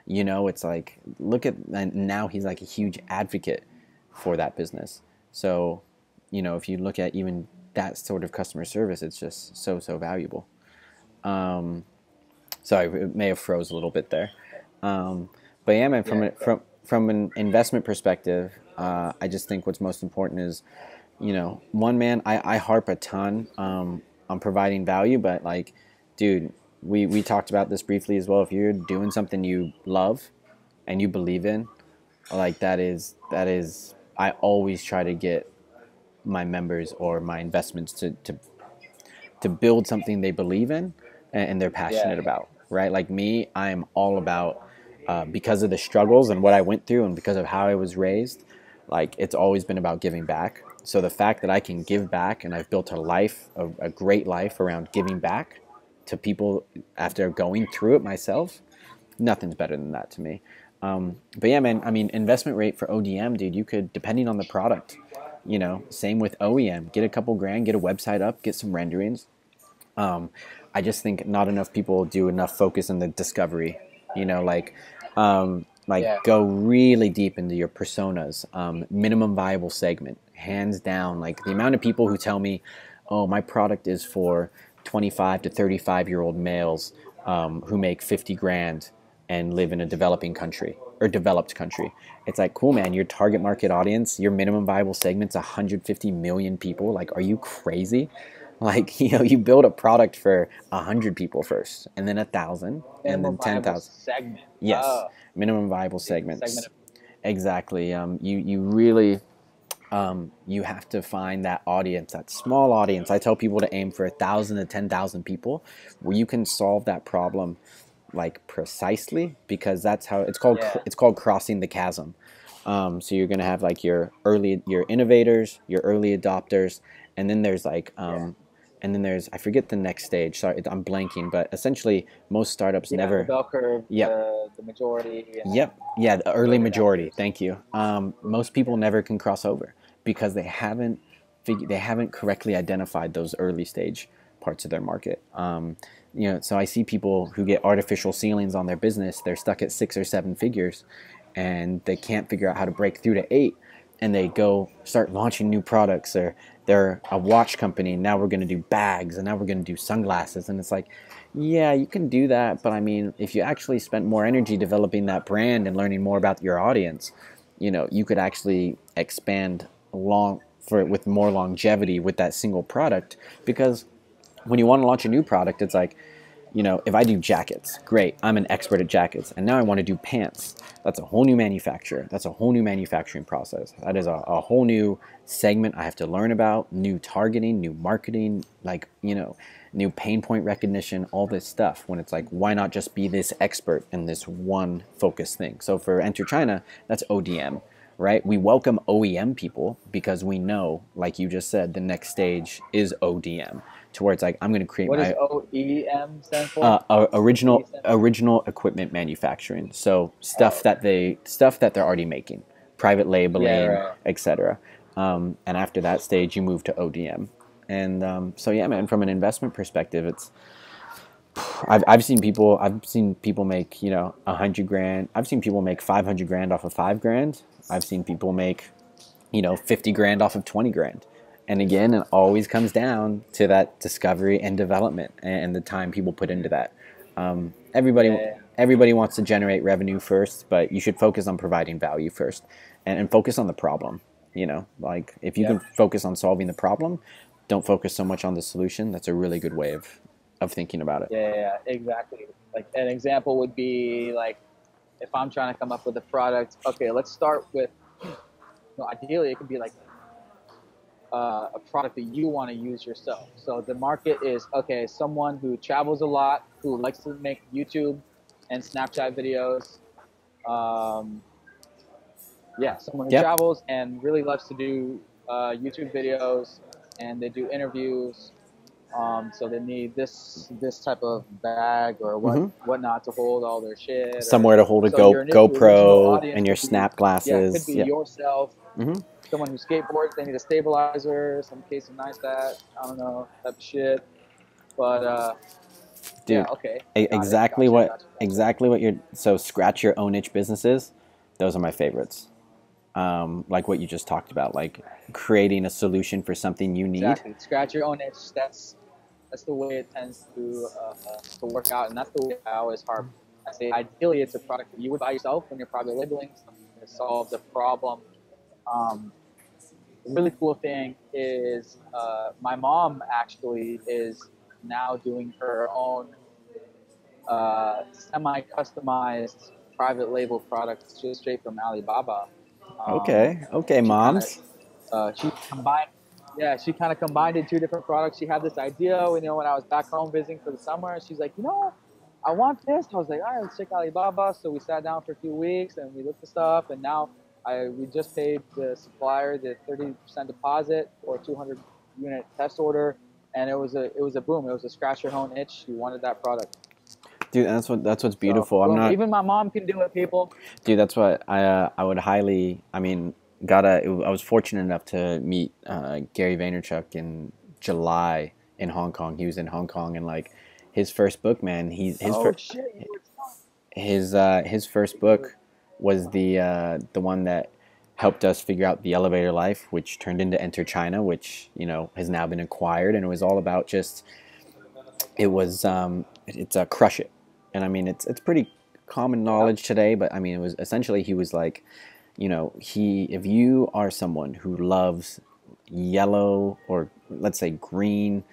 It's like, and now he's like a huge advocate for that business. So, if you look at even that sort of customer service, it's just so valuable. Sorry, it may have froze a little bit there. But yeah, man, from an investment perspective, I just think what's most important is, one, man, I harp a ton on providing value, but like, dude, we talked about this briefly as well. If you're doing something you love and you believe in, like that is I always try to get my members or my investments to build something they believe in and they're passionate about, right? Like me, I am all about, because of the struggles and what I went through and because of how I was raised, like it's always been about giving back. So the fact that I can give back and I've built a great life around giving back to people after going through it myself, nothing's better than that to me. But yeah, man, I mean, investment rate for ODM, dude, you could, depending on the product, same with OEM, get a couple grand, get a website up, get some renderings. I just think not enough people do enough focus on the discovery, go really deep into your personas, minimum viable segment, hands down. Like the amount of people who tell me, oh, my product is for 25 to 35-year-old males who make 50 grand and live in a developing country or developed country. It's like, cool, man, your target market audience, your minimum viable segment's 150 million people. Like, are you crazy? Like, you build a product for 100 people first, and then 1,000, and then 10,000. Segment. Yes, Oh, minimum viable segments. segment. Exactly. You really you have to find that audience, that small audience. I tell people to aim for 1,000 to 10,000 people, where you can solve that problem like precisely, because that's how it's called. Yeah. It's called crossing the chasm. So you're gonna have like your innovators, your early adopters, and then there's like and then there's, I forget the next stage. Sorry, I'm blanking, but essentially most startups never. The bell curve. Yep. The majority. Yep. Yeah, the early majority. Thank you. Most people never can cross over because they haven't correctly identified those early stage parts of their market. So I see people who get artificial ceilings on their business. They're stuck at 6 or 7 figures, and they can't figure out how to break through to 8. And they go start launching new products, or they're a watch company, and now we're going to do bags, and now we're going to do sunglasses. And it's like, yeah, you can do that, but I mean, if you actually spent more energy developing that brand and learning more about your audience, you could actually expand with more longevity with that single product. Because when you want to launch a new product, it's like, if I do jackets, great, I'm an expert at jackets, and now I want to do pants. That's a whole new manufacturer. That's a whole new manufacturing process. That is a whole new segment I have to learn about, new targeting, new marketing, like, new pain point recognition, all this stuff, when it's like, why not just be this expert in this one focused thing? So for Enter China, that's ODM, right? We welcome OEM people because we know, like you just said, the next stage is ODM, to where it's like, I'm going to create What does OEM stand for? Original equipment manufacturing. So stuff that they're already making, private labeling, etc. And after that stage, you move to ODM. And so yeah, man, from an investment perspective, it's I've seen people make 100 grand. I've seen people make 500 grand off of 5 grand. I've seen people make 50 grand off of 20 grand. And again, it always comes down to that discovery and development and the time people put into that. Everybody wants to generate revenue first, but you should focus on providing value first, and focus on the problem. Like, if you can focus on solving the problem, don't focus so much on the solution. That's a really good way of thinking about it. Yeah, exactly. Like, an example would be like, if I'm trying to come up with a product, okay, let's start with, ideally it could be like a product that you want to use yourself. So the market is, okay, someone who travels a lot, who likes to make YouTube and Snapchat videos. Someone who travels and really loves to do YouTube videos, and they do interviews. So they need this type of bag or whatnot to hold all their shit. Somewhere to hold a GoPro and your snap glasses. It could be yourself. Someone who skateboards, they need a stabilizer, some case of nice that, I don't know, type of shit. But dude, exactly what you're. So scratch your own niche businesses. Those are my favorites. Like what you just talked about, like creating a solution for something you need. Exactly. Scratch your own niche. That's the way it tends to work out, and that's the way I always harp. I say ideally it's a product that you would buy yourself when you're private labeling something to solve the problem. The really cool thing is my mom actually is now doing her own semi-customized private label products just straight from Alibaba. Okay, moms. She kind of combined 2 different products. She had this idea, when I was back home visiting for the summer. She's like, I want this. I was like, all right, let's check Alibaba. So we sat down for a few weeks and we looked at stuff, and now we just paid the supplier the 30% deposit for a 200 unit test order, and it was a boom. It was a scratch your own itch. She wanted that product. Dude, that's what's beautiful. So, even my mom can do it, people. Dude, that's what I would highly. I mean, I was fortunate enough to meet Gary Vaynerchuk in July in Hong Kong. He was in Hong Kong, and like his first book, man. His first book was the one that helped us figure out the elevator life, which turned into Enter China, which has now been acquired, and it was all about it's crush it. And I mean, it's pretty common knowledge today, but I mean, it was essentially, he was like, you know, if you are someone who loves yellow, or let's say green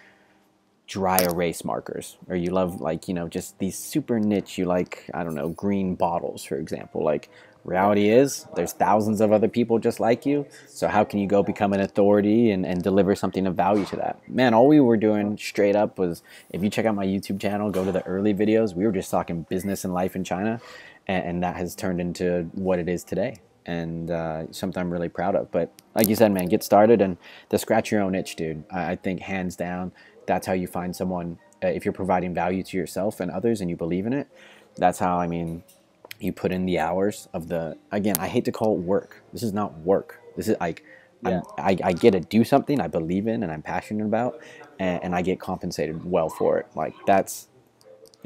dry erase markers, or you love, like, you know, just these super niche, you like, I don't know, green bottles, for example, like, reality is there's thousands of other people just like you, so how can you go become an authority and deliver something of value to that? Man, all we were doing straight up was, if you check out my YouTube channel, go to the early videos, we were just talking business and life in China, and that has turned into what it is today, and something I'm really proud of. But like you said, man, get started and to scratch your own itch, dude. I think hands down, that's how you find someone. If you're providing value to yourself and others and you believe in it, that's how, I mean, you put in the hours of the, again, I hate to call it work. This is not work. This is like, I get to do something I believe in and I'm passionate about, and I get compensated well for it. Like, that's,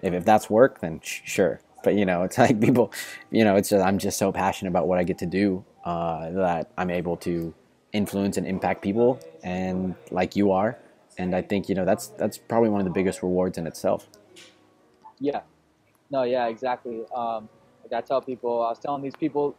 if that's work, then sure. But, you know, it's like people, you know, it's just, I'm just so passionate about what I get to do, that I'm able to influence and impact people, and like you are. And I think, you know, that's probably one of the biggest rewards in itself. Yeah. No, yeah, exactly. Like I tell people, I was telling these people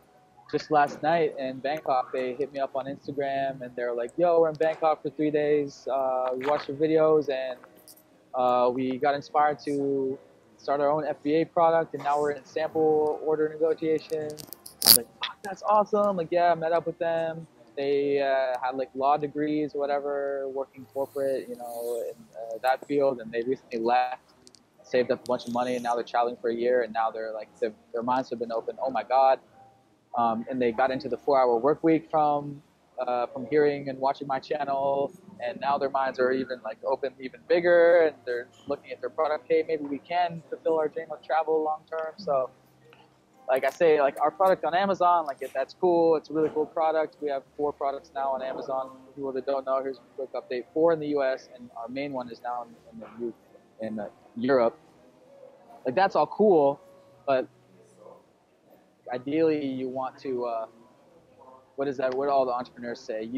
just last night in Bangkok, they hit me up on Instagram and they're like, yo, we're in Bangkok for 3 days. We watched your videos and we got inspired to start our own FBA product, and now we're in sample order negotiations. I was like, oh, that's awesome. Like, yeah, I met up with them. They had like law degrees or whatever, working corporate, you know, in that field, and they recently left, saved up a bunch of money, and now they're traveling for a year, and now they're like, their minds have been open. Oh my God. And they got into the 4-hour work week from hearing and watching my channel, and now their minds are even like open even bigger, and they're looking at their product. Hey, maybe we can fulfill our dream of travel long term. So, like I say, like our product on Amazon, like that's cool. It's a really cool product. We have 4 products now on Amazon. For people that don't know, here's a quick update: 4 in the U.S. and our main one is now in Europe. Like that's all cool, but ideally you want to what do all the entrepreneurs say?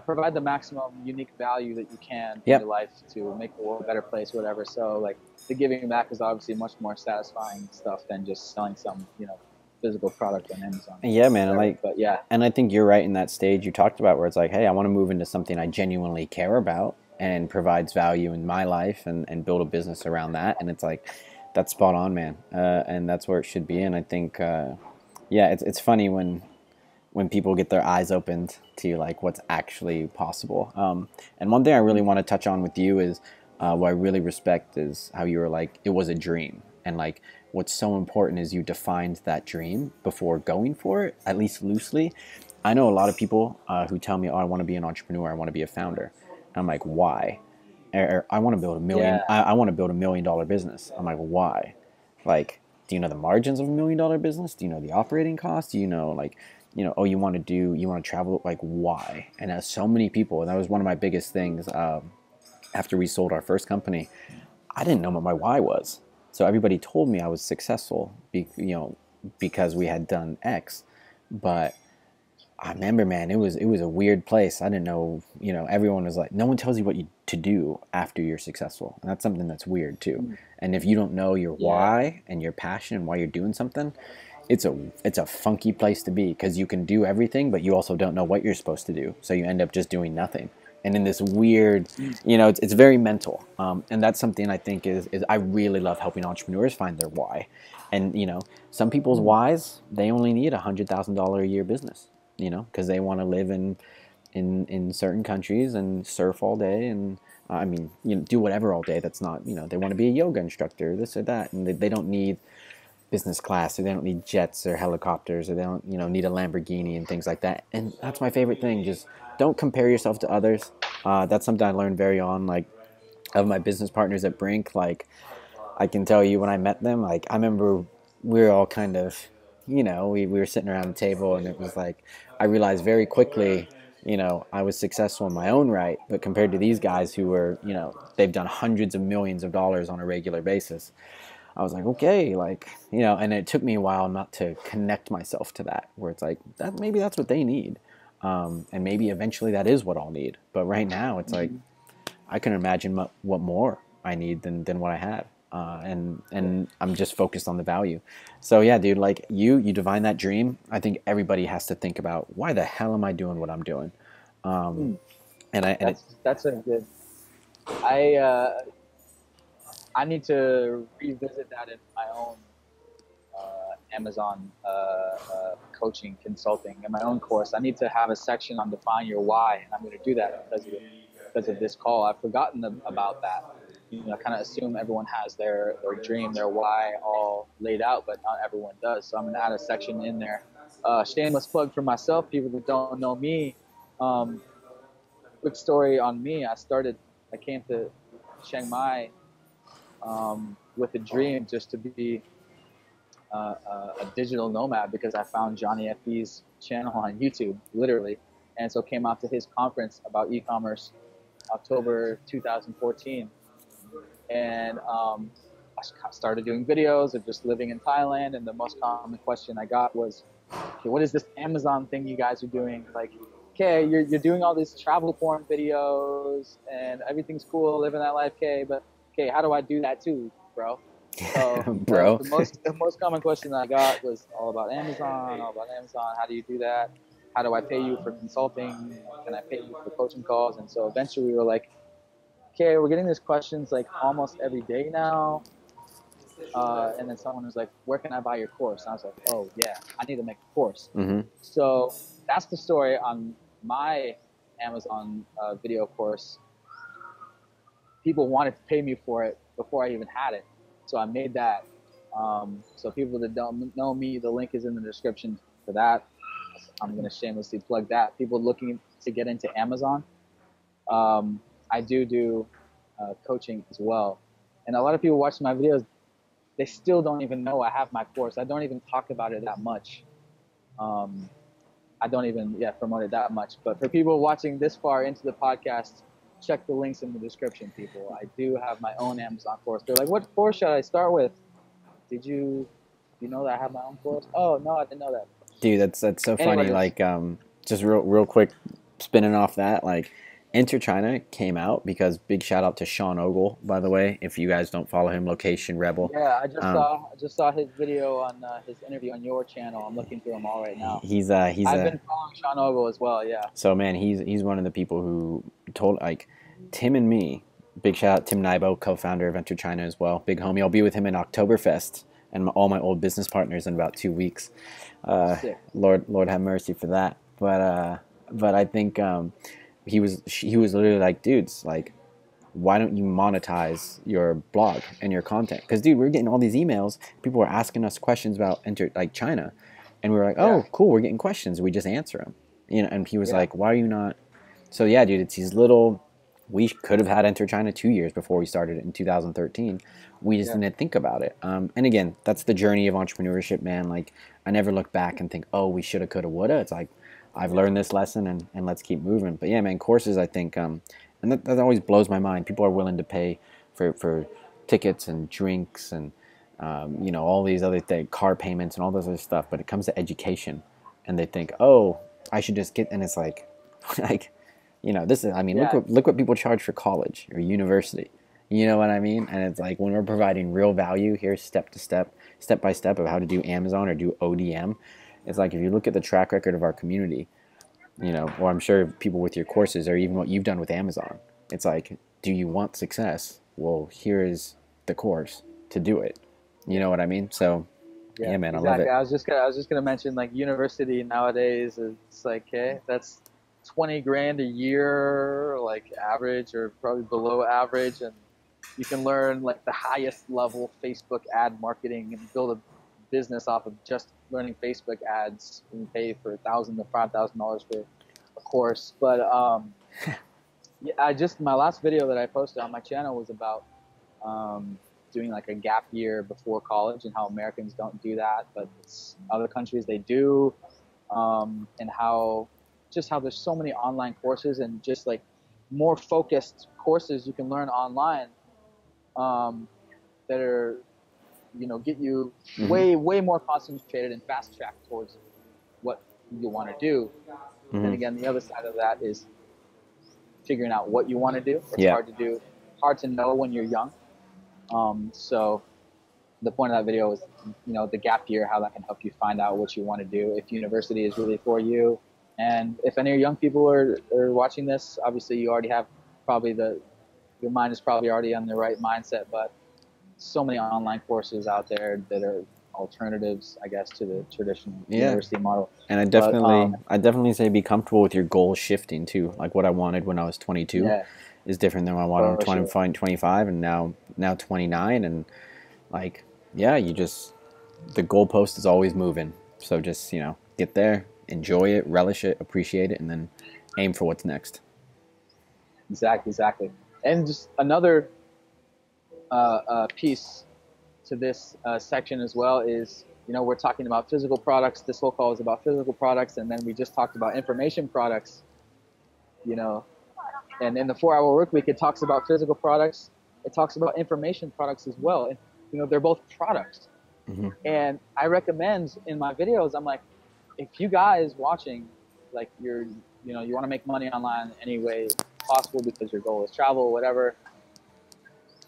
Provide the maximum unique value that you can in your life to make the world a better place, whatever. So like the giving back is obviously much more satisfying stuff than just selling some, you know, physical product on Amazon. Yeah, man. But yeah. And I think you're right in that stage you talked about where it's like, hey, I want to move into something I genuinely care about and provides value in my life, and build a business around that. And it's like, that's spot on, man. And that's where it should be. And I think, yeah, it's funny when people get their eyes opened to like what's actually possible. And one thing I really want to touch on with you is what I really respect is how you were like, it was a dream. And like what's so important is you defined that dream before going for it, at least loosely. I know a lot of people who tell me, oh, I want to be an entrepreneur, I want to be a founder. And I'm like, why? Or I want to build I want to build $1 million business. I'm like, why? Like, do you know the margins of $1 million business? Do you know the operating costs? Do you know, like, you know, oh, you want to travel, like, why? And as so many people, and that was one of my biggest things after we sold our first company, I didn't know what my why was. So everybody told me I was successful, because we had done X. But I remember, man, it was a weird place. I didn't know, everyone was like, no one tells you what to do after you're successful. And that's something that's weird too. And if you don't know your why and your passion and why you're doing something, it's a funky place to be, because you can do everything, but you also don't know what you're supposed to do. So you end up just doing nothing. And in this weird, it's very mental. And that's something I think is I really love helping entrepreneurs find their why. And, some people's whys, they only need $100,000 a year business, because they want to live in certain countries and surf all day and, do whatever all day. That's not, they want to be a yoga instructor, this or that. And they don't need business class, or they don't need jets or helicopters, or they don't need a Lamborghini and things like that. And that's my favorite thing. Just don't compare yourself to others. That's something I learned very on, like, of my business partners at Brink. Like, I can tell you when I met them, like, I remember we were all kind of, we were sitting around the table, and it was like, I realized very quickly, I was successful in my own right, but compared to these guys who were, they've done hundreds of millions of dollars on a regular basis, I was like, okay, like, and it took me a while not to connect myself to that, where it's like, that maybe that's what they need. And maybe eventually that is what I'll need. But right now it's like, I can imagine what more I need than what I have. and I'm just focused on the value. So yeah, dude, like you define that dream. I think everybody has to think about, why the hell am I doing what I'm doing? That's a good. I I need to revisit that in my own Amazon coaching consulting in my own course. I need to have a section on define your why, and I'm going to do that because of this call. I've forgotten about that. You know, I kind of assume everyone has their dream, their why all laid out, but not everyone does. So I'm going to add a section in there. Shameless plug for myself, people that don't know me. Quick story on me. I came to Chiang Mai with a dream just to be a digital nomad, because I found Johnny FB's channel on YouTube, literally. And so came out to his conference about e-commerce, October 2014. And I started doing videos of just living in Thailand. And the most common question I got was, okay, what is this Amazon thing you guys are doing? Like, okay, you're doing all these travel porn videos and everything's cool, living that life, okay, but okay, how do I do that too, bro? So Bro, the most common question I got was all about Amazon. How do you do that? How do I pay you for consulting? Can I pay you for coaching calls? And so eventually we were like, okay, we're getting these questions like almost every day now. And then someone was like, where can I buy your course? And I was like, oh yeah, I need to make a course. So that's the story on my Amazon video course. People wanted to pay me for it before I even had it. So I made that. So people that don't know me, the link is in the description for that. I'm going to shamelessly plug that. People looking to get into Amazon, I do coaching as well. And a lot of people watching my videos, they still don't even know I have my course. I don't even talk about it that much. I don't even promote it that much. But for people watching this far into the podcast, check the links in the description, people. I do have my own Amazon course. They're like, what course should I start with? Did you know that I have my own course? Oh, no, I didn't know that. Dude, that's so funny. Like, just real quick, spinning off that, like, Enter China came out because, big shout out to Sean Ogle, by the way. If you guys don't follow him, Location Rebel. Yeah, I just saw his video on his interview on your channel. I'm looking through them all right now. I've been following Sean Ogle as well. Yeah. So man, he's one of the people who told, like, Tim and me. Big shout out Tim Naibo, co-founder of Enter China as well. Big homie. I'll be with him in Oktoberfest and all my old business partners in about 2 weeks. Lord have mercy for that. But I think he was literally like, dudes, like, why don't you monetize your blog and your content? Because, dude, we're getting all these emails. People were asking us questions about China, and we were like, oh, cool, we're getting questions. We just answer them, you know. And he was like, why are you not? So yeah, dude, it's these little. We could have had Enter China 2 years before we started it in 2013. We just didn't think about it. And again, that's the journey of entrepreneurship, man. Like, I never look back and think, oh, we shoulda, coulda, woulda. It's like, I've learned this lesson, and let's keep moving. But yeah, man, courses, I think, and that always blows my mind. People are willing to pay for tickets and drinks and, you know, all these other things, car payments and all this other stuff. But it comes to education, and they think, oh, I should just get, and it's like, you know, this is, I mean, look what people charge for college or university. You know what I mean? And it's like, when we're providing real value here, step by step of how to do Amazon or do ODM, it's like, if you look at the track record of our community, you know, or I'm sure people with your courses or even what you've done with Amazon, it's like, do you want success? Well, here is the course to do it. You know what I mean? So yeah, man, exactly. I love it. I was just gonna mention, like, university nowadays, it's like, okay, that's $20,000 a year, like, average or probably below average, and you can learn, like, the highest level Facebook ad marketing and build a business off of just learning Facebook ads and pay for $1,000 to $5,000 for a course. But my last video that I posted on my channel was about doing, like, a gap year before college and how Americans don't do that, but other countries they do, and how there's so many online courses and just, like, more focused courses you can learn online that are, you know, get you way more concentrated and fast tracked towards what you want to do. And again, the other side of that is figuring out what you want to do. It's hard to know when you're young. So the point of that video is, you know, the gap year, how that can help you find out what you want to do, if university is really for you. And if any young people are watching this, obviously you already have probably your mind is probably already on the right mindset, but so many online courses out there that are alternatives, I guess, to the traditional university model. And I definitely say be comfortable with your goals shifting too. Like what I wanted when I was 22 is different than what I wanted when 25 and now 29. And like, yeah, the goalpost is always moving. So just, you know, get there, enjoy it, relish it, appreciate it, and then aim for what's next. Exactly. And just another piece to this section as well is, you know, we're talking about physical products. This whole call is about physical products, and then we just talked about information products, you know. And in the 4-Hour Work Week, it talks about physical products. It talks about information products as well. And, you know, they're both products. Mm-hmm. And I recommend in my videos, I'm like, if you guys watching, like you want to make money online any way possible because your goal is travel, whatever,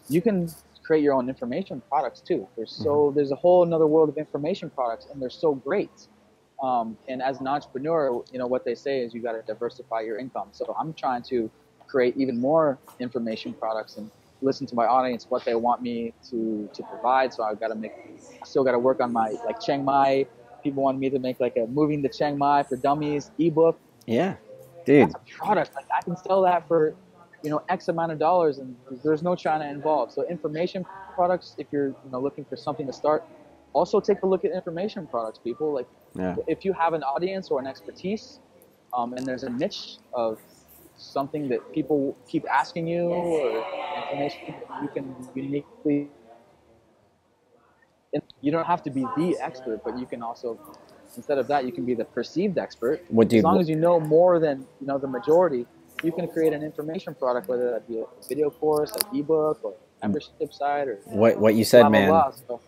you can create your own information products too. There's a whole another world of information products, and they're so great. And as an entrepreneur, you know, what they say is you got to diversify your income. So I'm trying to create even more information products and listen to my audience, what they want me to provide. So I still got to work on my, like, Chiang Mai. People want me to make like a Moving to Chiang Mai for Dummies ebook. Yeah, dude. That's a product. Like, I can sell that for, you know, X amount of dollars, and there's no China involved. So information products, if you're, you know, looking for something to start, also take a look at information products, people. Like, if you have an audience or an expertise, and there's a niche of something that people keep asking you, or information you can uniquely, you don't have to be the expert, but you can also, instead of that, you can be the perceived expert. As long as you know more than, you know, the majority, you can create an information product, whether that be a video course, an ebook, or membership site, or what you said, man. So,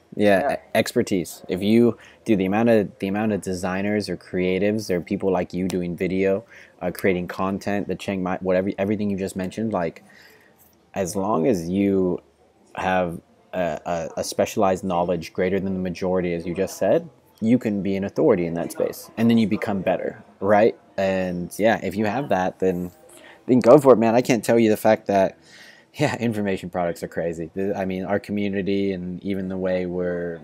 expertise. If you do the amount of designers or creatives or people like you doing video, creating content, the Chiang Mai, everything you just mentioned, like, as long as you have a specialized knowledge greater than the majority, as you just said, you can be an authority in that space, and then you become better, right? And yeah, if you have that, then go for it, man. I can't tell you the fact that, yeah, information products are crazy. I mean, our community and even the way we're,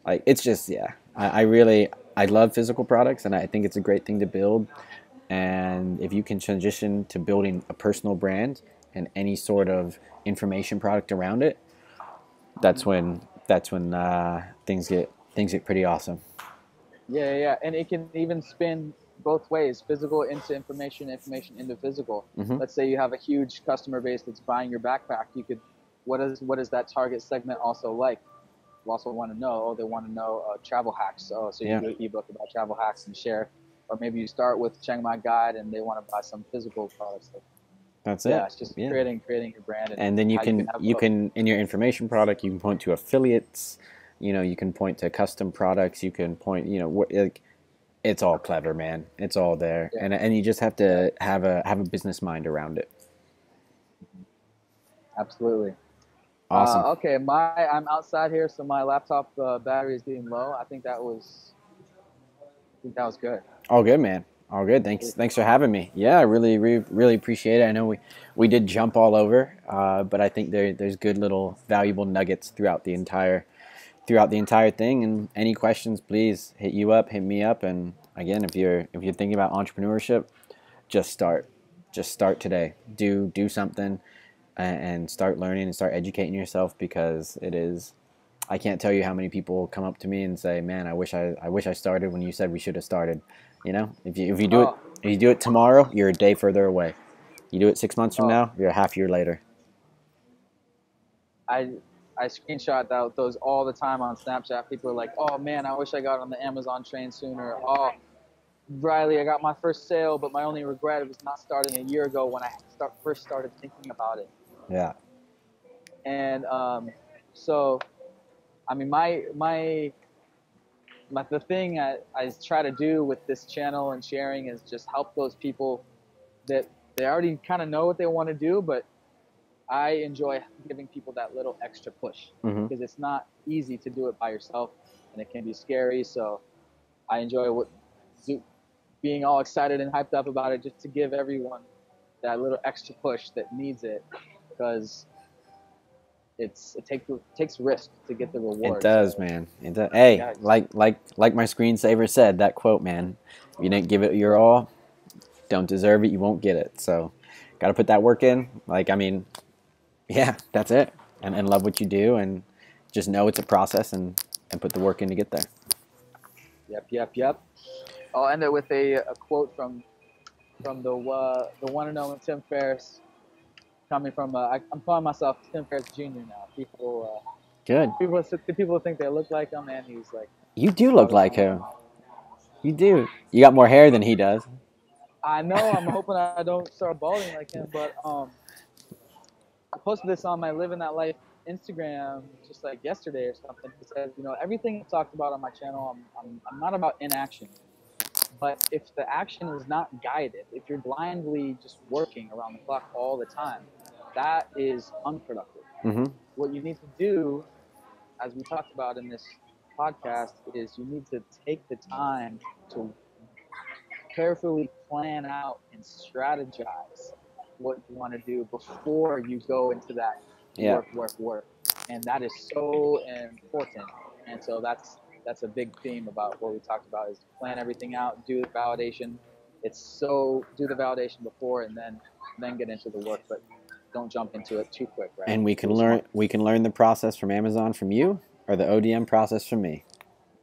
like, it's just, yeah. I love physical products, and I think it's a great thing to build. And if you can transition to building a personal brand and any sort of information product around it, that's when things get pretty awesome. Yeah, and it can even spin both ways: physical into information, information into physical. Mm-hmm. Let's say you have a huge customer base that's buying your backpack. You could, what is that target segment also like? You also want to know. Oh, they want to know travel hacks. So you do an ebook about travel hacks and share. Or maybe you start with Chiang Mai Guide and they want to buy some physical products. That's it. Yeah, it's just creating your brand. And then you can in your information product, you can point to affiliates. You know, you can point to custom products. You can point, you know, like, it's all clever, man. It's all there, and you just have to have a business mind around it. Absolutely. Awesome. Okay, I'm outside here, so my laptop battery is getting low. I think that was good. All good, man. All good. Thanks for having me. Yeah, I really appreciate it. I know we did jump all over, but I think there's good little valuable nuggets throughout the entire thing. And any questions, please hit me up. And again, if you're thinking about entrepreneurship, just start today. Do something and start learning and start educating yourself, because I can't tell you how many people come up to me and say, man, I wish I started when you said we should have started. You know, if you do it tomorrow, you're a day further away. You do it 6 months from now, you're a half year later. I screenshot those all the time on Snapchat. People are like, oh man, I wish I got on the Amazon train sooner. Oh, Riley, I got my first sale, but my only regret was not starting a year ago when I first started thinking about it. Yeah. And so, I mean, the thing I try to do with this channel and sharing is just help those people that they already kind of know what they want to do, but I enjoy giving people that little extra push because it's not easy to do it by yourself, and it can be scary. So I enjoy being all excited and hyped up about it, just to give everyone that little extra push that needs it, because it takes risk to get the reward. It does, man. It does. Hey, yeah, like my screensaver said, that quote, man. If you didn't give it your all, don't deserve it, you won't get it. So, got to put that work in. Like, I mean, yeah, that's it. And love what you do, and just know it's a process, and put the work in to get there. Yep. I'll end it with a quote from the one and only Tim Ferriss, coming from I'm calling myself Tim Ferriss Jr. now. Good. People think they look like him, and he's like. You do look like him. You do. You got more hair than he does. I know. I'm hoping I don't start balding like him, but I posted this on my Living That Life Instagram just like yesterday or something. It says, everything I talked about on my channel, I'm not about inaction. But if the action is not guided, if you're blindly just working around the clock all the time, that is unproductive. What you need to do, as we talked about in this podcast, is you need to take the time to carefully plan out and strategize what you want to do before you go into that work. And that is so important. And so that's a big theme about what we talked about, is plan everything out, do the validation. Do the validation before, and then get into the work, but don't jump into it too quick, right? And we can learn the process from Amazon from you, or the ODM process from me.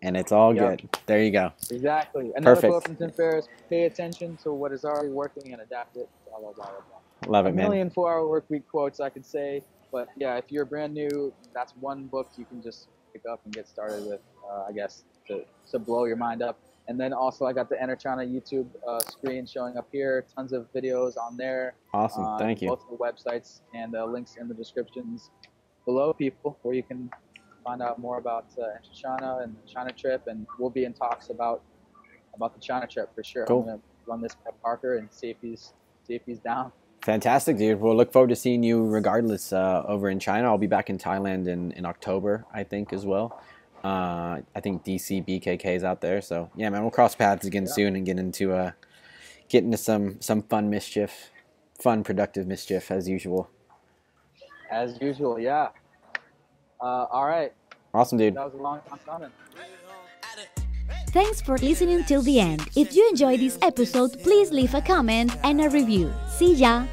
And it's all good. There you go. Exactly. Another Perfect. quote from Tim Ferriss: pay attention to what is already working and adapt it. Blah, blah, blah, blah, blah. Love it, man. 1 million 4-hour work week quotes I could say, but yeah, if you're brand new, that's one book you can just pick up and get started with, I guess, to blow your mind up. And then also I got the Enter China YouTube screen showing up here. Tons of videos on there. Awesome. Thank you. Both of the websites, and links in the descriptions below, people, where you can find out more about Enter China and the China trip. And we'll be in talks about the China trip for sure. Cool. I'm gonna run this by Parker and see if he's down. Fantastic, dude. We'll look forward to seeing you regardless over in China. I'll be back in Thailand in October, I think, as well. I think DC BKK is out there. So, yeah, man, we'll cross paths again soon and get into some fun mischief, productive mischief as usual. As usual, yeah. All right. Awesome, dude. That was a long time coming. Thanks for listening till the end. If you enjoyed this episode, please leave a comment and a review. See ya!